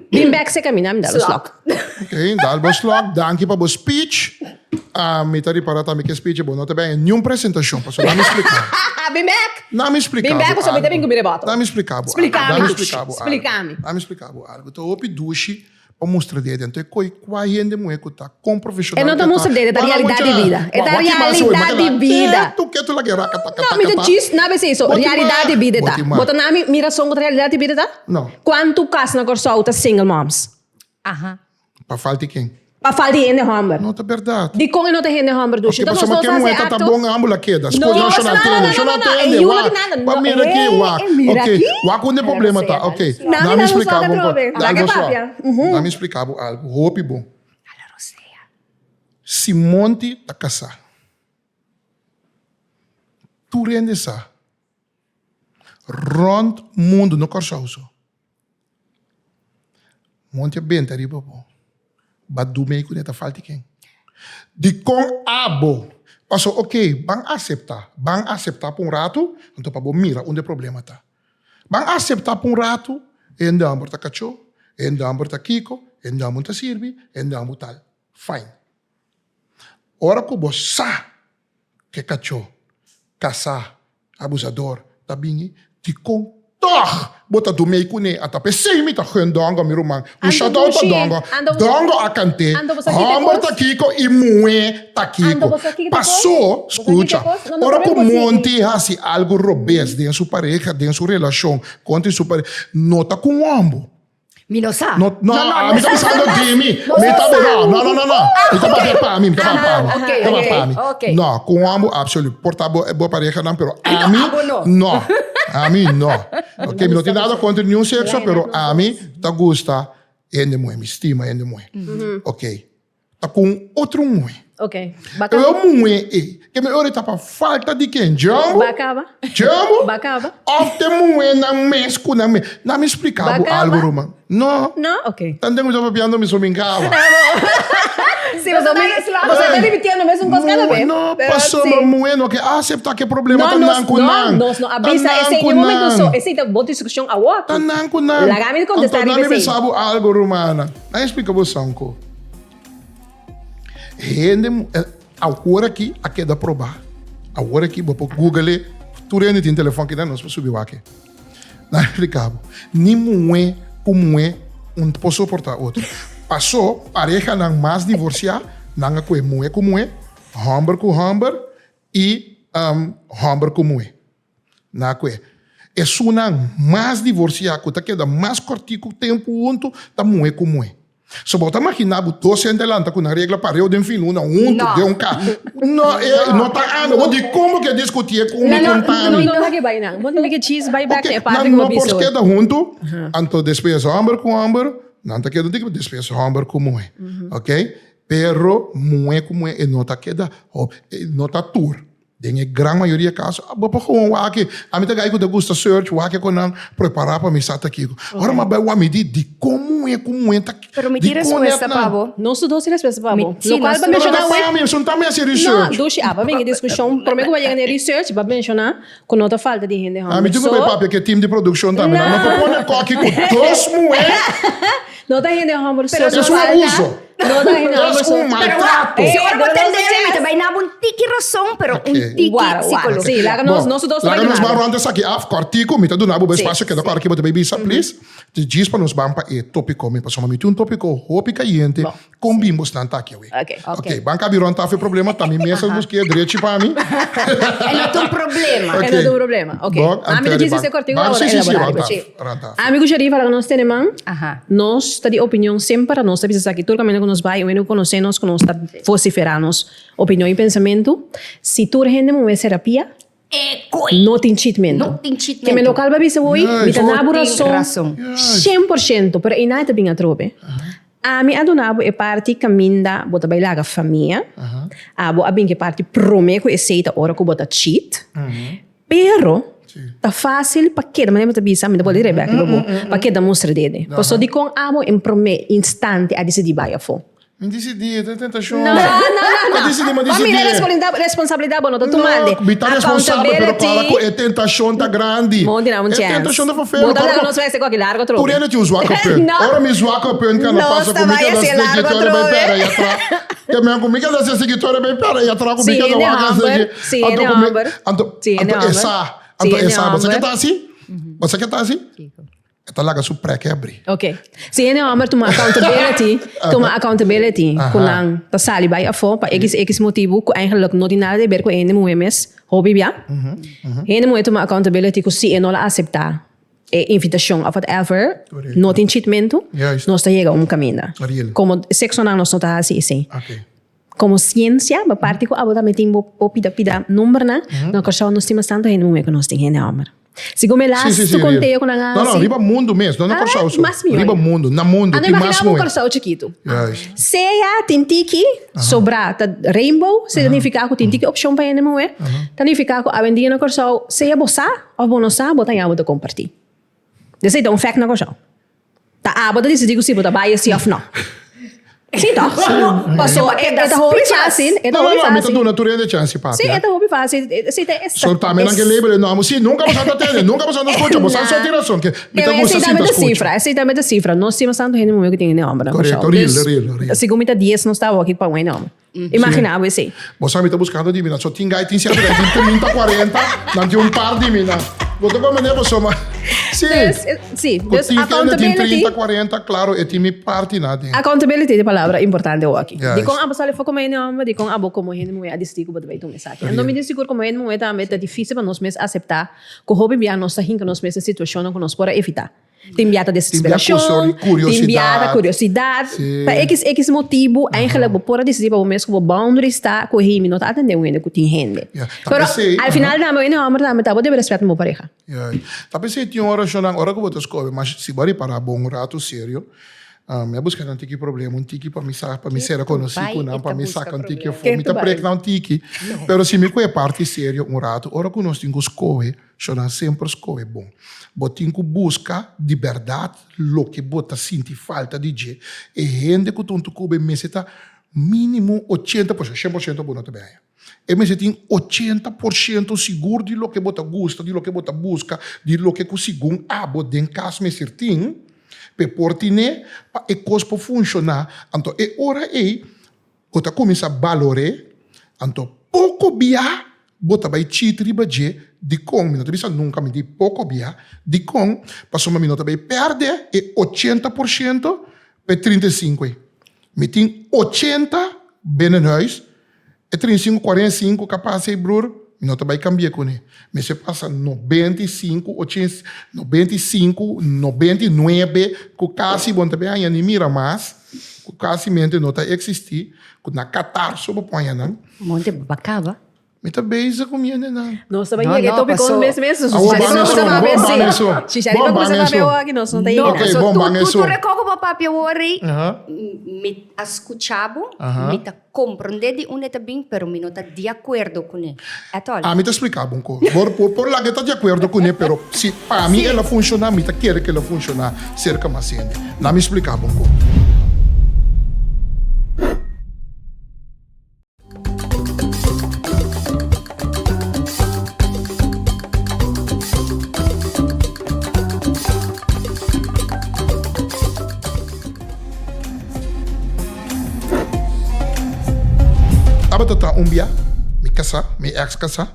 Bim back se caminha, me dá o slok. Ok, dá o slok, danke para o speech. Me tá reparando também que speech é bom, não tá bem, nenhuma apresentação, para só dar me explicar. Bim back. Não me explicar. Bim back, você vai ter bem comer bota. Não me explicar. Explicar-me. Não me explicar. Então, o duche para mostrar de dentro, qual gente mulher que tá com profissional. Não tá mostrando de da realidade de vida. É da realidade de vida. Tu quer tu lá guerra, não, me diz, não é isso. Realidade de vida tá. Bota na mira som da realidade de vida tá? Não. Quanto caso na corso single moms? Para falta quem? Pa falta de gente hamburger. Não, é verdade. De como não tem gente hamburger do Ok, mas chama que moeda tá bom a ambula queda. As Não, coisas não atende. Não atende. Eu não nada. Mas mira aqui, ok. O que é problema tá? Ok. Não me explicava. Não me explicava algo. Roupa bom. Se monte tá caçar. Tu rende essa. Rond mundo no corchauso. Monte bem, tá riba bom. Badu meio que neta falta quem. De com abo. Passou, ok, vão aceitar. Vão aceitar por rato. Então, para mira, onde o problema tá. Vão aceitar por rato. Ende amor tá cachorro. Ende amor tá kiko. Ende amor tá sirvi. Ende amor tal. Fine. Ora que você que cachorro. Caçar. Abusador. Tá bem. De com toch, bota do meio com ne, até pensei me tá rendonga mi romang, o shadow tá donga a cante, hammer tá kiko e mue tá kiko. Passou, escuta, ora que monte assim algo robês dentro sua pareja, dentro sua relação, contra sua pareja, não tá com ambo. Mi não sabe? Não, me tá pensando de mim. Me tá bem, não. Me tá bem para mim, me tá para mim. Ok. Não, com ambo absoluto. Portável é boa pareja não, pero a mim não. A mim não. Ok, não tem nada contra nenhum sexo, pero a mim tá gosta, ende me estima, ende me. Ok. Tá com outro mui. Ok. Eu mui, que me ora tá para falta de quem? Jambo? Bacaba. Jambo? Bacaba. Ofte mui na mesco, na me. Não me explicava algo, Roma. Não. Não, ok. Tanto que eu estava piando, me somincava. Sim, você tá repetindo mesmo coisa cada vez. Não, passou, mas moendo, que aceitar que problema tá não com não. Não, avisa, esse é o momento só, esse é boa discussão a outra. Tá não com não. Lagame de contestar e você. Não me sabe algo, Romana. Não explica você, Sanko. Rende, agora aqui é da provar. Agora aqui, vou pôr Google, tu rende tem telefone que não se subiu aqui. Não explicava. Nem moe, como é, não posso suportar outro. Passou, pareja não mais divorciar, não é como é, hamburger com hamburger e hamburger como é. Não é. É só não mais divorciar, que queda mais cortico tempo junto, tá moe como é. Se você imaginar, você entra com a regra para eu de fim, não de um carro. Não tá ano, de como que discutir com me contando. Não que vai não. Vamos que cheese vai back é parte do episódio. Não queda junto, então despesa hamburger com hamburger. Não tá queda de despesa hamburger como é, ok? Pero moe como é, não tá queda, não tá tour. Tem grande maioria casos, vou para com o aqui, a mim tá aí que eu gosto search, o aqui que não preparar para me estar aqui. Ora mas vai o me de como é tá. Pero me tira resposta Pablo. Não estudou se resposta Pablo. Local vai mencionar o mim, não tá me esse research. Não, dushi, para mim discussão, prometo vai chegar na research, vai mencionar com outra falta de gente. A mim digo papo que time de produção também, não propõe coque com dois moé. Não tá gente hamburger. Pero isso é abuso. Não tá gente hamburger. Isso é um maltrato. Se ora vou entender, também não um tique razão, pero um tique psicológico. Sim, lá nós dois lá nós vamos antes aqui, cortico, me tá dando um espaço que dá para que você baby please. Diz para nós vamos para o tópico, me passou um tópico, roupa caliente, combimos não tá aqui. Ok, banca biron tá foi problema, tá me mesa dos que direito para mim. É não tem problema. É não tem problema. Ok. Amigo diz esse cortico agora. Amigo Jerry, para nós temos, nós está de opinião sempre para nós, está aqui todo caminho que nós vai, eu não conhecemos, que nós está vociferando opinião e pensamento. Se tu rende uma terapia, não tem cheatment. Que me local vai ser hoje, me tá na razão 100%, pero ainda está bem a trobe. A mim adonabo é parte caminda, bota bailar a família. A bem que parte promete que aceita hora que bota cheat. Pero tá fácil para que da maneira que bisa, me dá poder rebeca para que da mostra dele. Posso dizer com amo em prome instante a decidir vai a fo. Me decidi, tentação. Não. A minha responsabilidade não tá tomando. Me tá responsável, pero para que a tentação tá grande. Monte não chance. Tentação da feira. Bota lá não vai ser com aquele largo troco. Por ele te usa a pen. Ora me usa a pen que não passa comigo das seguidores bem pera aí atrás. Que me comigo das seguidores bem pera aí atrás comigo da vaga. Sim, essa, você que tá assim? Você que tá assim? Tá lá su pré-quebre. Ok. Se é uma toma accountability, kunang tasali by afo pa x motivo ko eigenlijk no din nada de ver ko ene muemes hobby bia. Ene moe toma accountability ko si eno la acceptar. invitação of whatever, não tem cheatmento, nós está chegando caminho. Como sexo não nós não está assim. Como ciência, a parte que a também tem pida número na, não que nós temos tanto gente não é que nós temos número. Se como lá tu contei com a não, riba mundo mesmo, não é riba mundo, na mundo tem mais muito. Corção chiquito. Seja tem tiki sobra rainbow, significa que tem tiki opção para ele não é. Significa que a vendinha na corção seja bossa ou bonosa, botar em aba compartilhar. Desse é um fact na corção. Tá aba de decidir se botar buy se off não. Sim, tá. Passou, é hobby fácil. Não, me tá dando natureza de chance, papi. Sim, é hobby fácil. Sim, é essa. Só tá menos que label, não, sim, nunca você tá tendo, nunca você não escuta, você só tira som, que me tá gostando assim da cifra, esse também da cifra. Nós temos tanto gente no meu que tem nome, não. Correto, real. Segundo me 10 não estava aqui para um nome. Imaginava assim. Você me tá buscando de mina, só tem gai, tem 50, tem 30, 40, não tem um par de mina. Vou ter como você só, mas sim, dus accountability 30, 40, claro, é time parte nada. Accountability é palavra importante aqui. De com abo sale foco mais nome, de com abo como gente não é adistigo para ver tu mensagem. Não me diz seguro como gente não é também é difícil para nós mesmos aceitar que o hobby bia nossa hinca nós mesmos situação que nós para evitar. Tem biata desesperação, tem biata curiosidade. Para X motivo, eigenlijk vou pôr decidir para o mês que o boundary está com ele, não está atendendo ainda que tem gente. Pero al final também não é também tá vou ter respeito meu pareja. Tá pensei tinha hora que eu vou te escolher, mas se bari para bom rato sério. Eu busco um tiki problema, um tiki para me ser conhecido, não para me sacar um tiki fome, me tá pregar um tiki. Pero se me coe parte sério um rato, ora que nós temos que escolher, eu sempre escolher bom. Botinho que busca de verdade lo que bota sentir falta de je. E gente que tanto coube me está mínimo 80%, 100% bom também. E me tem 80% seguro de lo que bota gosta, de lo que bota busca, de lo que segundo abo den cas me certinho, pe portine pa e cospo funcionar. Então, e ora bota começa a valorar, então pouco bia bota vai chitri baje de com minuto bisa nunca me di pouco bia de com passou uma minuto vai perde e 80% pe 35. Me tem 80 bem no huis e 35 45 capaz de bror minuto vai cambiar com ele. Me se passa 95 80 95 99 que quase bom também ainda nem mira mais que quase mente não tá existir que na Qatar sob põe não monte bacava. Me tá beijo com minha nena. Nossa, vai chegar tô com mês mesmo. Bom, Cultura como papai worry. Me escuchavo, me tá compreender de onde tá bem, pero me não tá de acordo com ele. Me tá explicava um pouco. Por lá que tá de acordo com ele, pero se para mim ela funciona, me tá quer que ela funciona cerca mais gente. Não me explicava um pouco. Tata umbia, me casa, me ex casa.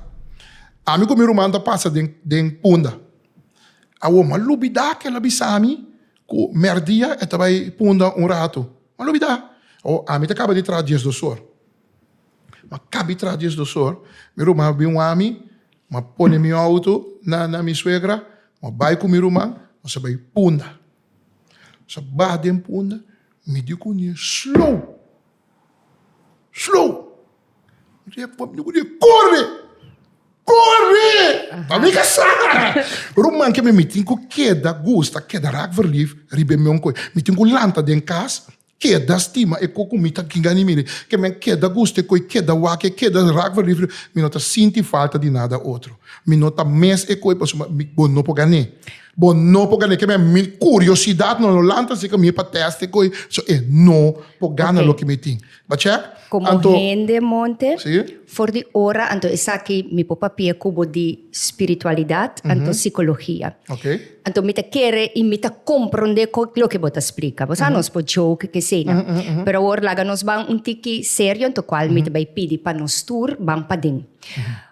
Amigo meu irmão passa den punda. A uma lubida que ela bisami, com merdia e também punda rato. Uma lubida. O amigo acaba de trazer dias do sol. Mas acaba de trazer dias do sol. Meu irmão viu amigo, mas põe meu auto na minha suegra, mas vai com meu irmão, mas vai punda. Se vai den punda, me diz com ele, slow. Corre! Amiga Sara! Roman que me meeting com queda gusta, queda rak verlief, ribe me onko. Meeting com lanta den cas, queda stima e coco mita kingani mire. Que me queda gusta coi queda wake, queda rak verlief, me nota sinti falta de nada outro. Me nota mes e coi passo bon no pogane. Bon no pogane que me curiosidade no lanta se que me pateste coi, so no pogana lo que meeting. Ba check? Como gente monte, for de hora, então essa aqui me papia cubo de espiritualidade, então psicologia. Então me te quer e me te compreender o que você explica. Você não pode joke que seja. Pero agora lá nós vamos tiki sério, então qual me te vai pedir para nós tour, vamos para dentro.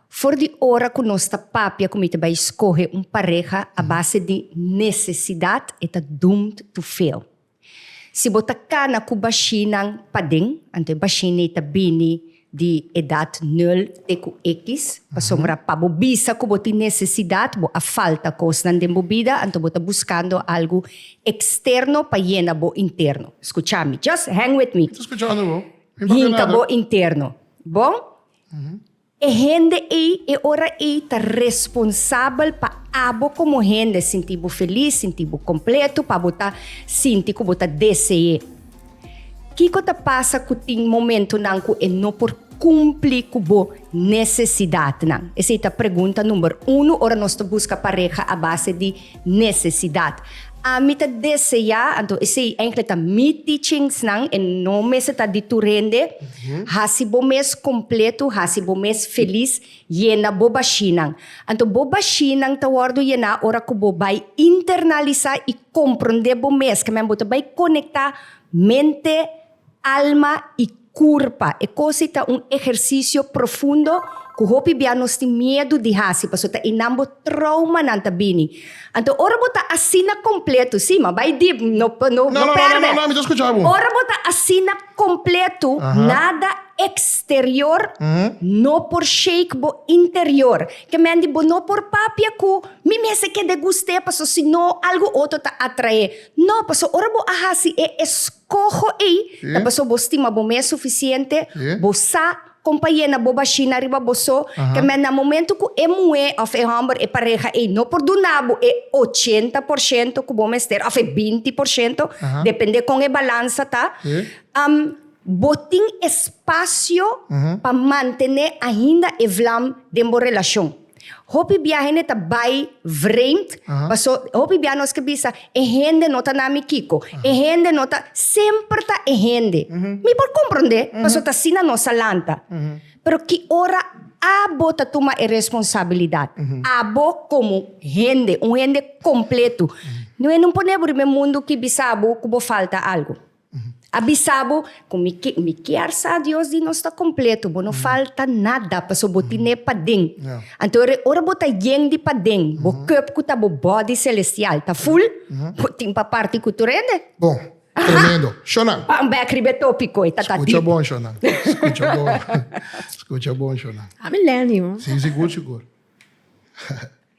For de hora que nós ta papia, que me te vai escolher pareja a base de necessidade, é doomed to fail. Se você cana com baixinang pading, então baixinang ita bini de idade 0 teco X, para pabobisa que bote necessidade, a falta coisa na bebida, então bota buscando algo externo para llenar bo interno. Escucha-me, just hang with me. Estou escutando, bom. Hinta bo interno. Bom? E gente é ora tá responsável para abo como gente sentir feliz, sentir completo, para botar sentir que botar desejo. Que coisa passa que tem momento não que não por cumprir com a necessidade não. Essa é a pergunta número 1. Ora nós busca pareja a base de necessidade. A mim tá desejar, então esse é eigenlijk me teachings não, e não me se tá de tu rende, hasi bo mês completo, hasi bo mês feliz, yena boba shinang. Então boba shinang tá wardo yena ora que bo vai internalizar e compreender bo mês, que mesmo vai conectar mente, alma e corpo. E coisa tá exercício profundo. Que hopi bia nos tem medo de hasi, paso ta inambo trauma nanta bini. Então, ora bota assina completo, sim, mas vai deep, não perde. Não, me escuchava. Ora bota assina completo, nada exterior, não por shake bo interior. Que mendi bo não por papia ku, mi mese que de guste, paso se não algo outro ta atrae. Não, paso ora bo ahasi e escojo ei, paso bo estima bo me suficiente, bo sa companheira boba china riba boso que mas na momento que é mulher of é homem é pareja é não por do nabo é 80% que bom mester of é 20% depende com a balança tá botin espaço para manter ainda a vlam de uma relação. Hopi biyahe ta bay vreemd. Paso hopi biya nos kabisa gente nota nami kiko. Gente nota sempre ta gente. Mi por comprende. Paso ta sina no salanta. Pero que ora abo ta toma a responsabilidade. Abo como gente, gente completo. Não é não podemos ver mundo que bisabo que falta algo. Abisabo, com me quer sa Deus de nós está completo, não falta nada para so botine pading. Então ora bota yang de pading, bo cup que tá bo body celestial, tá full, botin pa parte que tu rende. Bom, tremendo. Shonan. Pam back ribe tópico, tá tá. Escucha bom, Shonan. Escucha bom. Escucha bom, Shonan. A millennium. Sim, seguro.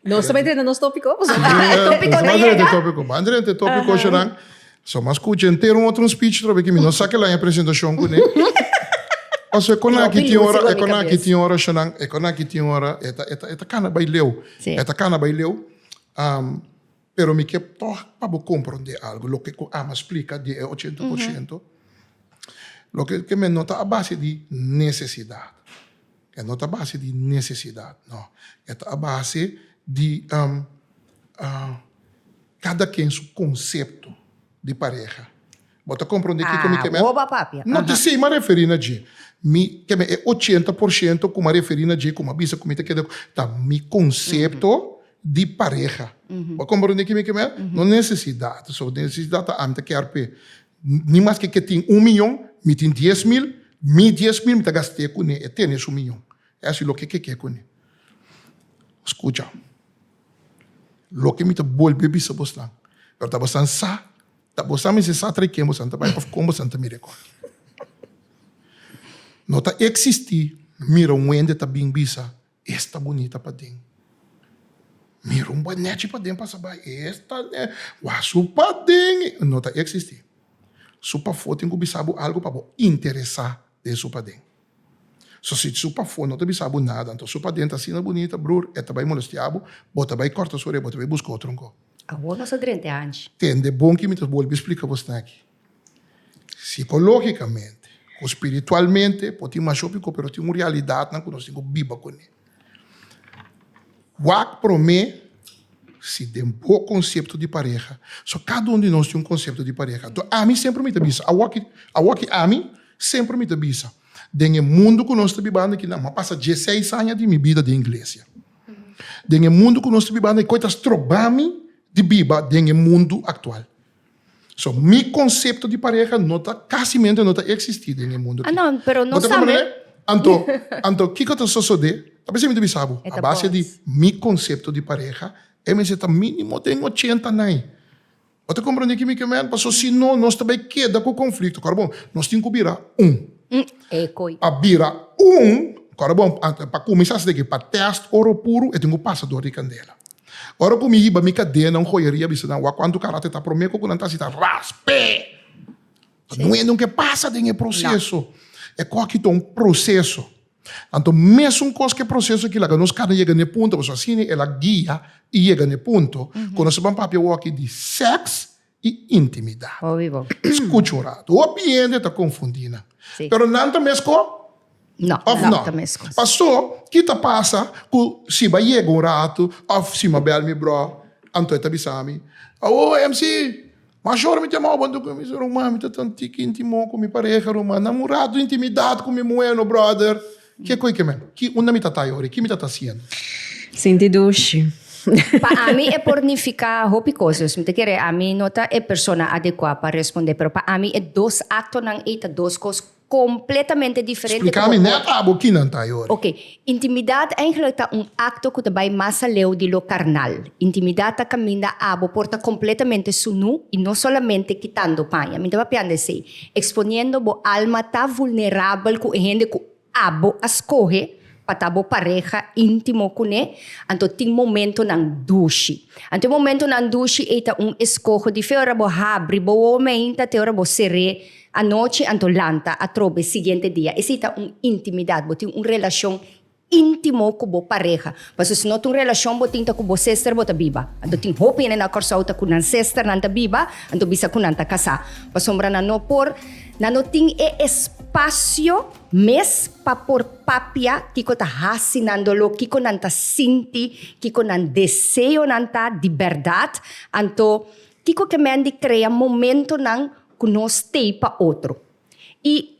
Não está bem nos tópicos? Tópico não chega. Tópico, Shonan. Só mas escuta inteiro outro speech trobe que me não sabe lá em apresentação com ele. Passo quando aqui tinha hora, Shonan, quando aqui tinha hora, eta cana baileu. Eta cana baileu. Pero me que para compreender algo, lo que ama explica de 80%. Lo que me nota a base de necessidade. É nota a base de necessidade, não. É a base de cada quem seu conceito de pareja. Bota compreender que me quer. Rouba papia. Não te sei, mas referir na G. Me que é 80% como referir na G, como a bisa como te quer. Tá, me conceito de pareja. Bota compreender que me quer? Não necessidade. Só necessidade a me quer pe. Nem mais que tem 1 milhão, me tem 10 mil, me 10 mil me tá gastei com ele, tem esse 1 milhão. É assim o que quer com ele. Escuta. Lo que me tá bolbe bisa bostan. Pero tá bostan sa. Tá bostan me se sa tre que bostan tá vai para como santa miracle. Não tá existir. Mira ende tá bem bisa. Esta bonita para dentro. Mira bonete para dentro para saber. Esta né. Wasu para dentro. Não tá existir. Supa fo tem que bisabo algo para interessar de supa dentro. So se supa fo não te bisabo nada, então supa dentro assim na bonita, bror, é também molestiabo, bota vai corta sua bota vai buscar outro enco. A boa nossa 30 anos. Tem de bom que me te vou explicar você aqui. Psicologicamente, espiritualmente, pode mais chopico, pero tem uma realidade não que nós temos biba com ele. Wak pro me se tem um bom conceito de pareja. Só cada um de nós tem um conceito de pareja. Então, a mim sempre me avisa. A mim sempre me avisa. Tem um mundo que nós estamos vivendo que não passa 16 anos de minha vida de igreja. Tem um mundo que nós estamos vivendo que coisas trobami de biba tem um mundo atual. So, meu conceito de pareja não está quase não está existindo no mundo. Não, pero não sabe. Então, o que eu estou sucedendo? Talvez me avisa. A base de meu conceito de pareja MZ mínimo tem 80 nai. Você compreende que me quer? Passou se não, nós também queda com o conflito. Claro, bom, nós temos que virar Ekoi. A bira agora bom, para começar a para teste ouro puro, eu tenho passador de candela. Ora comigo, me cadê, não joieria, bisa não, quando o cara está prometo que não está se tá raspe. Não é não que passa de processo. É qualquer um processo. Então, mesmo coisa que processo que lá nós cada chega no ponto, você assim, ela guia e chega no ponto, quando você vai papel aqui de sexo e intimidade. Escute um rato. O ambiente está confundindo. Pero não está mesmo. Não, não está mesmo. Passou, que tá passa, se vai chegar um rato, se vai bel me bro, então está bisami. Oh, MC, mas chora me chamou, quando eu me sou me tá tão tique íntimo com minha pareja, namorado, intimidade com meu moeno, brother. Que coisa que é? Que onde me tá ori? Que me tá sendo? Senti duche. Para mim é pornificar roupa coisas. Me quer a mim nota é persona adequada para responder, pero para mim é dois atos não eita duas coisas completamente diferentes. Explica-me neta abo que não tá ori. Ok, intimidade eigenlijk tá acto que vai mais além de lo carnal. Intimidade tá caminha abo porta completamente sunu e não solamente quitando panha. Me tava piando assim, exponiendo bo alma tá vulnerável com gente que abo escorre para bo pareja íntimo com ele, então tem momento nang dushi. Então momento nang dushi eta escorro de feira bo abre bo homem ta teora bo sere a noite então lanta a trobe seguinte dia. Esse tá intimidade, bo tem relação íntimo com bo pareja. Mas se não tem relação bo tinta com bo sister bo ta biba. Então tem hope na corsauta com nan sister nan ta biba, então bisa com nan ta casa. Pa sombra na no por na não tem espaço mes para por papia que está hacinándolo, que nanta sinti, que nan desejo nanta de verdade, então que me cria momento nan que nós tem para outro. E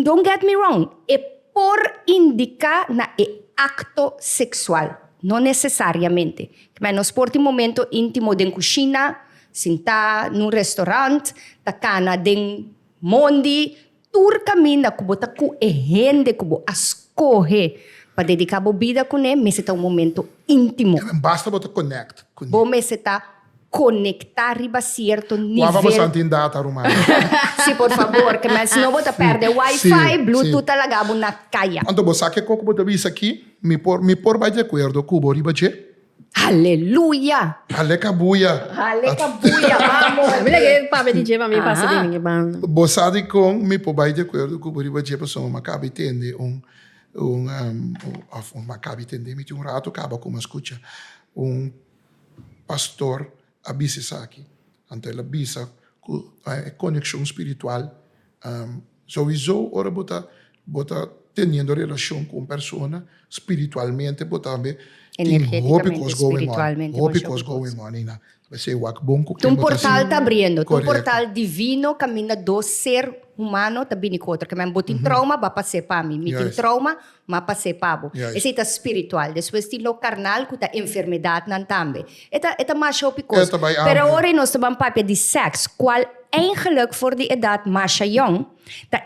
don't get me wrong, é por indicar na acto sexual, não necessariamente. Mas nós por momento íntimo de cozinha, sentar num restaurante, ta cana de mondi, tur caminha que bota com gente que bo escorre para dedicar a vida com ele, mas está momento íntimo. Basta botar connect. Bom, mas está conectar riba certo nível. Vamos sentir data rumana. Sim, por favor, que mas senão bota perder Wi-Fi, Bluetooth alagabo na caia. Então você que como bota isso aqui, me por vai de acordo com o riba che. Aleluia! Alecabuia! Alecabuia, vamos! Bila que pabe DJ para mim passa de ninguém ban. Bosadi com me por vai de acordo com o riba che pessoa macabe tende macabe tende me um rato acaba com uma escuta pastor abisa aqui. Então ele abisa com conexão espiritual. Sowieso ora bota tendo relação com persona espiritualmente bota me energeticamente, espiritualmente. Hope was going on. Um portal está abrindo. Um portal divino caminha do ser humano tá bem contra. Que botin trauma, vai passar para mim. Mitin trauma, vai passar para você. Esse é espiritual. Depois tem o carnal, que é enfermidade não também. Eta mais hope coisa. Pero agora nós estamos falando de sexo. Qual eigenlijk voor die idade mais jong, dat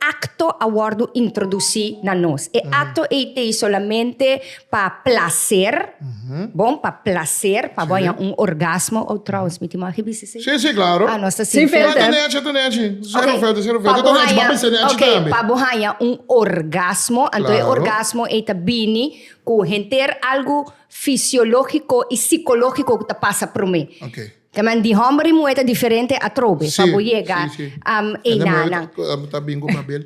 acto awardo introduzir na nós. E acto é solamente para placer, bom, para placer, para ganhar orgasmo, ou trouwens, me tem que dizer? Sim, claro. Ah, nós sim, zero para ganhar orgasmo, então orgasmo é também com render algo fisiológico e psicológico que passa por mim. Que man di hombre moeda diferente a trobe, sí, para llegar e nana. Tá bingo mabel.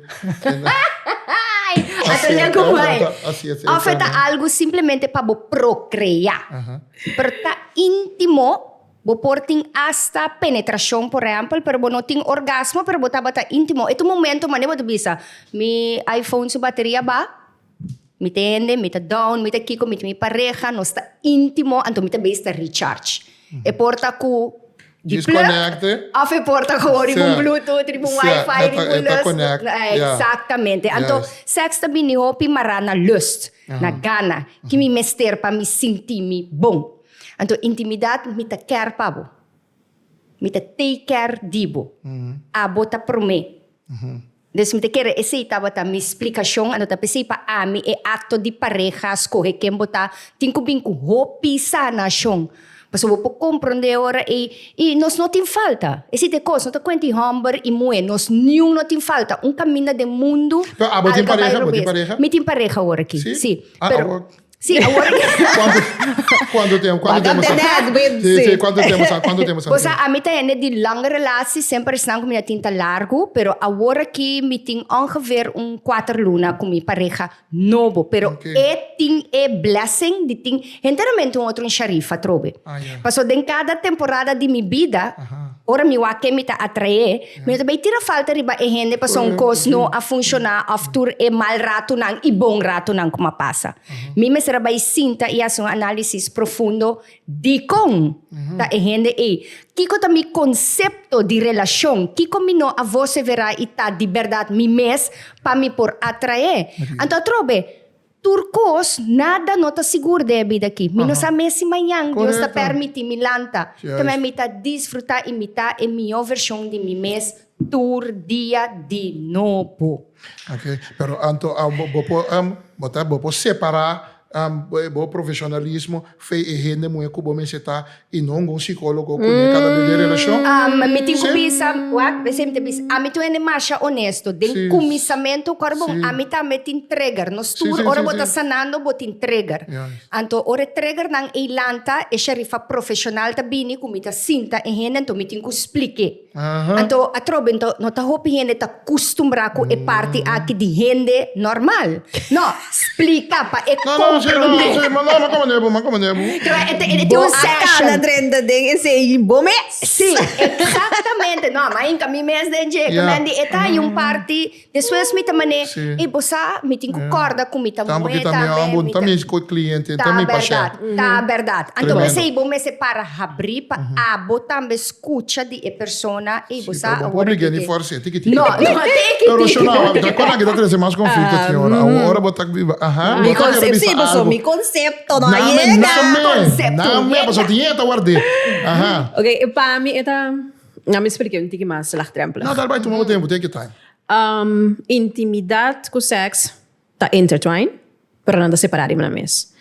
Até lego vai. Afeta algo simplesmente para procriar. Pero tá íntimo, bo porting hasta penetração, por exemplo, pero bo não tem orgasmo, pero bo tá íntimo. Ito momento man eu bisa, mi iPhone su bateria ba? Me tende, me tá down, me tá kiko, me tá pareja, não está íntimo, então me tá besta recharge. E porta com desconecte. E porta com Bluetooth, Wi-Fi, exatamente. Então, sexo também me hopi marana lust, na gana, que me mester para me sentir me bom. Então, intimidade me tá quer para bo, me tá take care dibo, a bota por mim. Então, me quer esse tava tá me explicação, ano tá pensei para a mim é ato de pareja, escolher quem botar, tem que vir com hopi sana chão. Paso vou compreender agora e nós não tem falta. Esse de coisa, não te conta hamburger e moe, nós nenhum não tem falta. Caminho do mundo. Vou ter pareja? Me tem pareja agora aqui. Sim. Pero, sim, agora quanto tempo? Quanto tempo? Você a mim tem de lange relatie, sempre snang com minha tinta largo, pero agora que me tem ongeveer 4 luna com minha pareja novo, pero é blessing de ting inteiramente outro sharifa trobe. Passou de cada temporada de minha vida. Ora mi wake mi ta atrae, mi também tira falta riba e gente passou cosno a funcionar after e mal rato nang e bom rato nang kuma passa. Mi me será bai sinta e ação análise profundo de com ta e gente e kiko ta mi concepto de relação, kiko mi no a você verá e ta de verdade mi mes pa mi por atrae. Então trobe turcos, nada não está seguro de vida aqui. Mi não sabe se amanhã Deus está permite me lanta. Também me está desfrutar e me está em minha versão de mi mês tur dia de novo. Ok, pero anto vou separar o profissionalismo fei e gente muito como me está e não um psicólogo com cada vez de relação. Me tem kubisa, a mim tu é marcha honesto, den comissamento carbon, a mim tá me tem trigger, nos tour ora bota sanando bota trigger. Anto ora trigger nang ilanta e sherifa profissional ta bini kumita sinta e gente to me tem ku explique. Anto atrobe no ta hopi gente ta costumbrar com e parte aqui de gente normal. No, explica pa e mas como é? Tem um session. Na trenda ding esse bome. Sim, exatamente. Não, mas em caminho mesmo de que eta um party depois me também e você me tem corda com me também também com cliente também paciente. Tá verdade. Então esse bome se para abrir para a botar me escuta de a persona e você obriga ni força tem que não pero não quando que dá trazer mais conflito aqui agora botar mi concepto no não é para dieta guardar ok para mim eta não me expliquei um pouquinho mais lá exemplo não dá vai tomar tempo tem que time intimidade com sexo tá intertwined pero não tá separado na mesa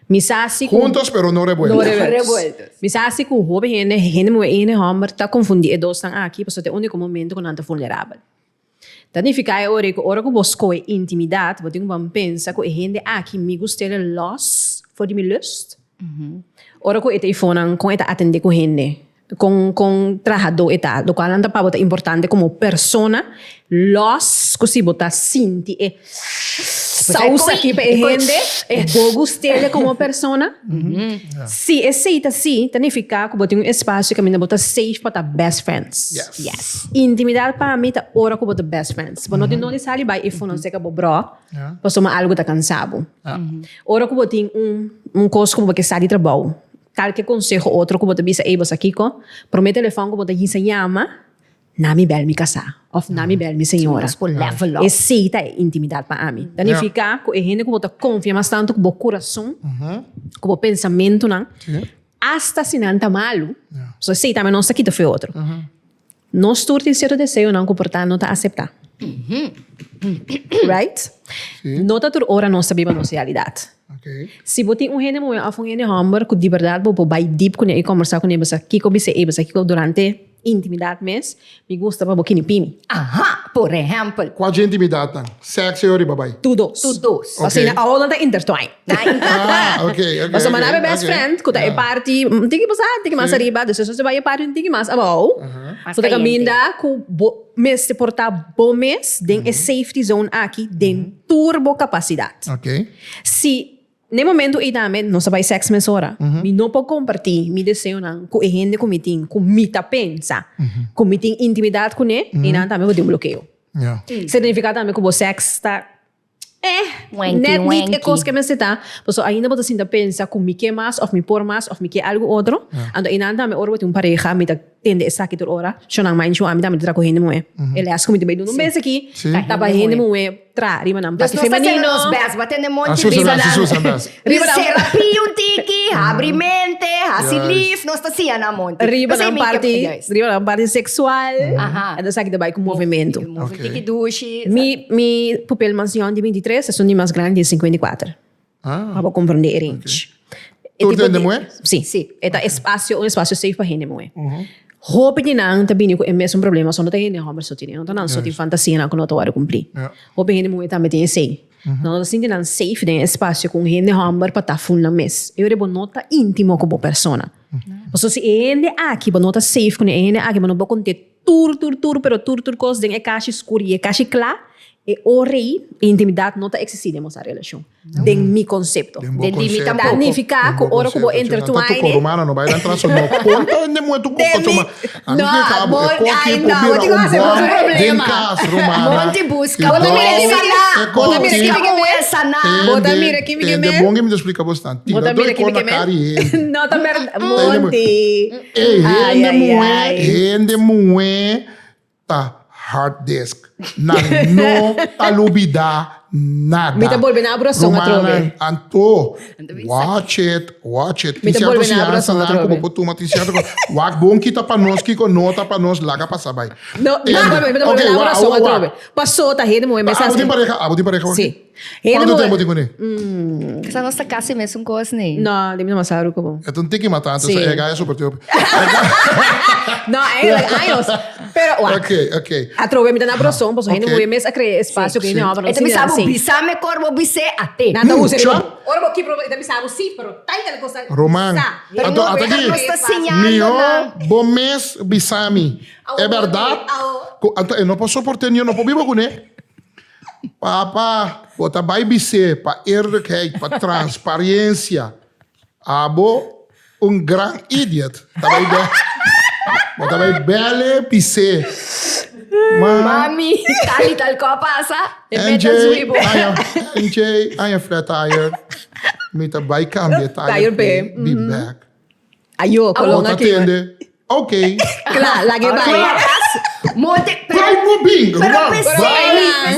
misasi juntos pero no revueltos misasi com o gente mo ene hammer tá confundir dois estão aqui porque é o único momento que não tá vulnerável. Significa ora que busco intimidade, você tem pensa que a gente aqui me gusta de loss for de me lust. Ora que o telefone com eta atender com gente, com trabalhador eta, do qual anda para botar importante como persona, loss que se botar sinti e sausa aqui para a gente, é bom gostar como persona. Se aceita sim, significa que botar espaço que me botar safe para best friends. Yes. Intimidade para mim tá ora que botar best friends. Mas não tem onde sair vai e não sei que bro, posso mas algo tá cansado. Ora que botar coisa como que sai de trabalho. Qualquer conselho outro que botar bisa você aqui com, promete telefone que botar isso chama. Nami bel mi casa, of nami bel mi senhora. E seita é intimidade para mim. Significa que a gente que bota confia mais tanto com o coração, com o pensamento, não? Hasta se não tá malo. So seita mas não se quita foi outro. Nós todos temos certo desejo não comportar, não tá aceitar. Right? Não tá toda hora não sabemos nossa realidade. Se você tem gente muito a gente hammer que de verdade vou vai deep com ele conversar com ele, você que você durante intimidade mesmo, me gusta para boquinho pimi. Por exemplo. Qual de intimidade tá? Sexo e babai. Tudo. Assim, a aula tá intertwine. Ok. Mas uma nave best friend, que tá é parte, tem que mais arriba, depois você vai a parte, tem que mais abaixo. Você caminha com mês se portar bom mês, tem a safety zone aqui, tem turbo capacidade. Ok. Se no momento idame não sabe sexo mais hora, me não pode compartilhar me desejo não com a gente que me tem, com me tá pensa, com me tem intimidade com ele, e não também vou ter bloqueio. Significa também que o sexo está net é coisa que me está, porque ainda vou assim pensa com me quer mais, ou me por mais, ou me quer algo outro, então ainda também hora vou ter pareja, me tá tende essa aqui toda hora, eu não mais a mim também tá correndo muito. Ele acha que me também não mês aqui, tá correndo muito, riba não parte feminino. Nós bes batendo monte riba terapia um tiki, abre mente, assim livre, nós tá assim na monte. Riba não parte sexual, então sabe que vai com movimento. Tiki duche. Mi pupil mansión de 23, é um mais grande de 54. Para compreender range. Tu entendemos? Sim. Eta espaço safe para gente moe. Hope que não também é mesmo problema, só não tem nenhum homem só tem, não só tem fantasia não quando tu cumprir. Hope gente moe também tem safe. Não assim não safe tem espaço com gente homem para tá full na mes. Eu rebo nota íntimo com a persona. Mas se ele aqui nota safe com ele aqui não vou conter tur, pero tur coisa tem é caixa escura e é caixa clara. E orei, intimidade não está existindo nessa relação. Tem mi conceito. Tem limita pouco. Significa que ora como entre tu aí. Tu romana não vai entrar só no conta onde muito pouco toma. Não, vou te fazer um problema. Monte busca. Bota mira que me é bom que me explica bastante. Bota mira que me não tá merda. Monte. Ende moe tá hard disk. No talubida nada. Me tá volvendo a abração a trove. Anto, watch it. Me tá volvendo a abração a trove. Como botou uma t-shirt, wag bom kita pa nós, kiko nota pa nós, laga pa sabay. Não, me tá volvendo a abração a trove. Passou, tá rede moe, mas assim. Abo de pareja. Sim. Quanto tempo tem com ele? Essa nossa casa mesmo com os nem. Não, de mim não sabe como. Então tem que matar, então é gaia super teu. Não, anos. Pero, ok. A trove me dá na abração, pois rede moe, mas a criar espaço que não abra. Então me sabe bisame corvo bise até. Nada usa. Ora vou aqui provar, me sabe sim, pero tá ainda coisa. Roman. Aqui. Mio, bom mês bisami. É verdade? Eu não posso suportar, eu não posso viver com ele. Papa, bota vai bise para erkeid, para transparência. Abo, gran idiot. Bota vai bele bise. Mami, tal qual passa. NJ, I am flat tire. Mita vai cambia tire. Be back. Ayo, colonga aqui. Ok. Claro, lagi vai. Monte. Vai mo bingo. Vai. Vai.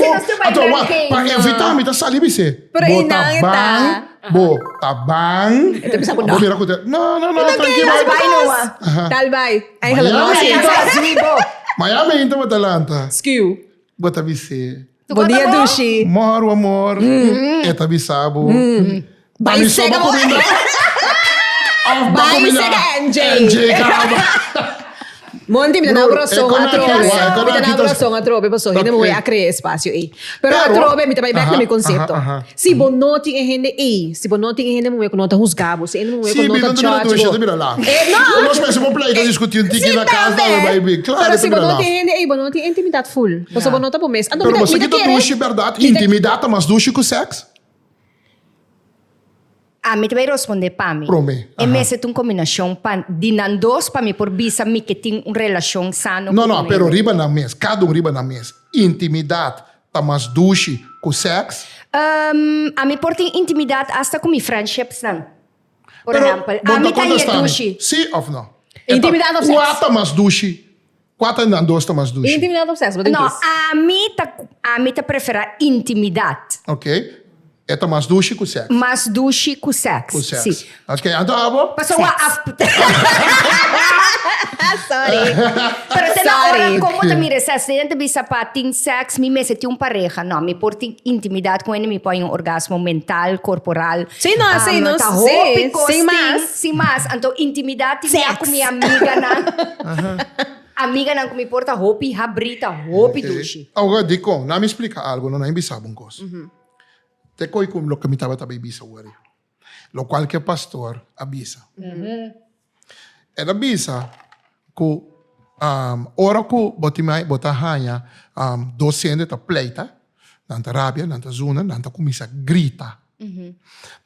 Para evitar mita salibi se. Bota bang. Ito bisa ko na. Mira ko. No, tranquilo. Tal vai. Ay, Miami então Atalanta. Skill. Bota bise. Bom dia, Dushi. Moro amor. Eta bisabo. Vai cega mo. Vai cega NJ. Caramba. Monti mi dá na abração a trove. Me dá na abração a trove, pessoal. Ainda não é a criar espaço aí. Pero a trove me também back no conceito. Se bom não tem gente aí, se bom não tem gente não é que não tá juzgado, se não é que não tá charge. Sim, mira lá. Não. Nós pensamos para ir discutindo aqui na casa, vai bem. Claro, se bom não tem gente aí, bom não tem intimidade full. Você bom não tá por mês. Pero você que tá duche verdade, intimidade, mas duche com sexo? A mim também responder para mim. Prome. E me se uma combinação de nandos para mim por visa me que tem uma relação sana. Não, pero riba na mesa, cada riba na mesa. Intimidade, tá mais duche com sexo? A mim por tem intimidade hasta com mi friendships não. Por exemplo, a mim tá é duche. Sim ou não? Intimidade ou sexo? Quatro mais duche. Quatro nandos tá mais duche. Intimidade ou sexo? Não, a mim tá prefere intimidade. Ok. É mais duche com sexo. Mais duche com sexo. Com sexo. Sim. Ok, então abo? Passou Sorry. Pero tem na hora como te mira se acidente bisa para tem sexo, me senti pareja, não, me por tem intimidade com ele, me põe orgasmo mental, corporal. Sim, não, sim, mas, então intimidade com minha amiga na amiga não me porta roupa, rabrita, roupa duche. Agora dico, não me explica algo, não me sabe uma coisa. Te coi como lo que me estaba avisa agora. Lo qual que pastor avisa. Ele avisa que ora que bota hanha docente ta pleita, nanta rabia, nanta zona, nanta começa grita.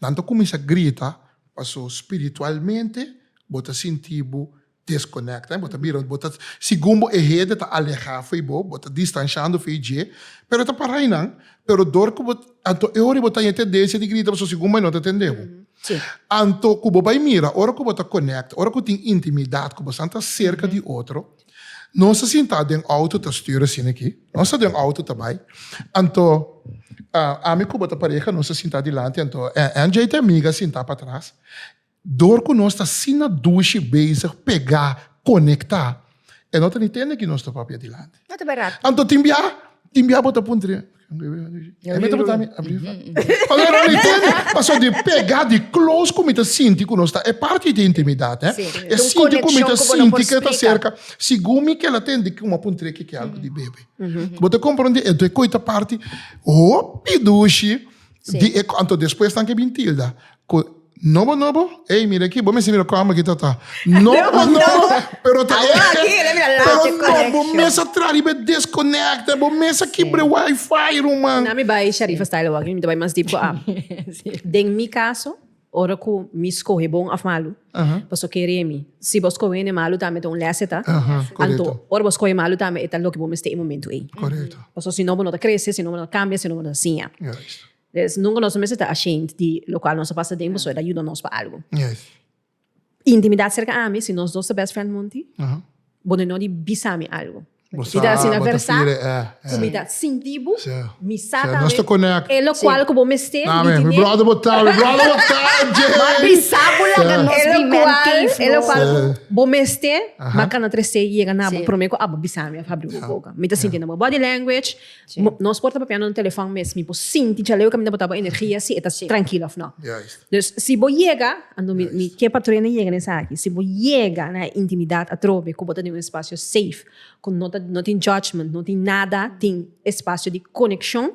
Nanta começa grita, passou espiritualmente, bota sentido desconecta, bota segundo e rede tá alejar foi bota distanciando foi je, pero tá para aí não, pero dor que anto eu bota a tendência de grita, mas segundo mas não te entendeu. Sim. Anto que vai mira, ora que bota conecta, ora que tem intimidade, que você está cerca de outro, não se senta dentro auto tá styra assim aqui, não se dentro auto também, anto amigo bota pareja não se senta adiante, anto NJ tem amiga sentar para trás. Dor que nós está assim na duche, beijar, pegar, conectar. E não entende que nós está para adiante. Não é barato. Então, timbia bota puntre. Mas não entende? Passou de pegar de close como está sinti que nós está. É parte da intimidade, né? É sinti como está sinti que está cerca. Segundo que ela tem de que uma puntre que é algo de bebê. Você compreende? É de coisa parte. Oh, pidushi. De quanto depois tem que mentir. Nobo, ei, mira aqui, vamos mira como aqui tá. Nobo, pero tá pero nobo, mesa traribe desconecta, bo mesa quebre wifi, man. Na mi bai Sharifa style wag, mi vai mais tipo Den mi caso, ora ku mi escorre bom afmalu. Posso querer mi. Se vos coene malu também então leseta. Anto, ora vos coene malu também então lo que vamos ter em momento aí. Correto. Posso se não não cresce, se não cambia, se não assim. Dus nunca nós mesmo está ashamed de local nós passa tempo só ajuda nós para algo. Intimidade cerca a mim, se nós dois best friend monti, bom não de bisame algo. E da assim na verdade, me dá sentido, me sata, nós te conecta. É local que vou mester. Me brother botar, Mas bisabula que nós vimos. É local vou mester, bacana trece e chega na prometo abo bisame abrir a boca. Me dá sentindo na body language. Nós porta papel no telefone mesmo, me pos sentir já leu que me dá botar energia se está tranquilo não. Dus se vou chega, ando me que patrulha chega nessa aqui. Se vou chega na intimidade a trobe, que botar em um espaço safe, com não tem judgment, não tem nada, tem espaço de conexão,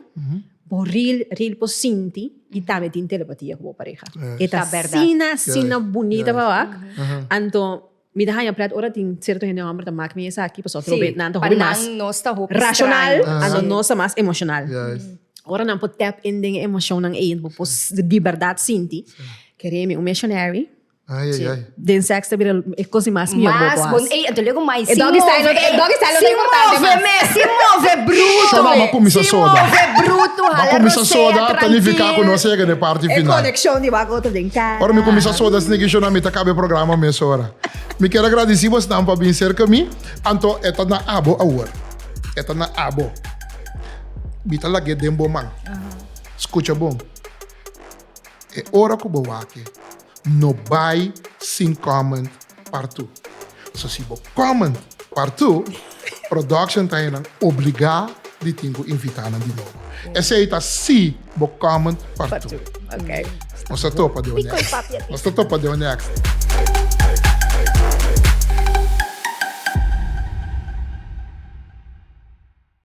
por real por sentir e também tem telepatia com a pareja. Esta sina bonita para então me dá a plata, ora tem certo gente amor também que me essa aqui, pessoal trobe nanto hobby mais racional, ando nossa mais emocional. Ora não pode tap in dingen emoção nang een, pos de liberdade sentir. Queremos missionary. Den seks te bira é coisa mais minha boa. Mas bom, ei, eu ligo mais. Dog style não é importante. Se move bruto. Só vamos começar soda. Se move bruto, vamos começar soda, planificar com nós chega na parte final. É conexão de bago to den cara. Ora me começar soda, se ninguém chama me tá cabe programa mesmo ora. Me quero agradecer você também para vir cerca mim. Anto eta na abo awor. Eta na abo. Bita la ge dembo man. Escucha bom. É hora que boa aqui. No vai sem comment partout. So se você comment partout, production tá indo obrigar de tingo invitar de novo. Essa aí tá se você comment partout. Okay. Nós topa de o next.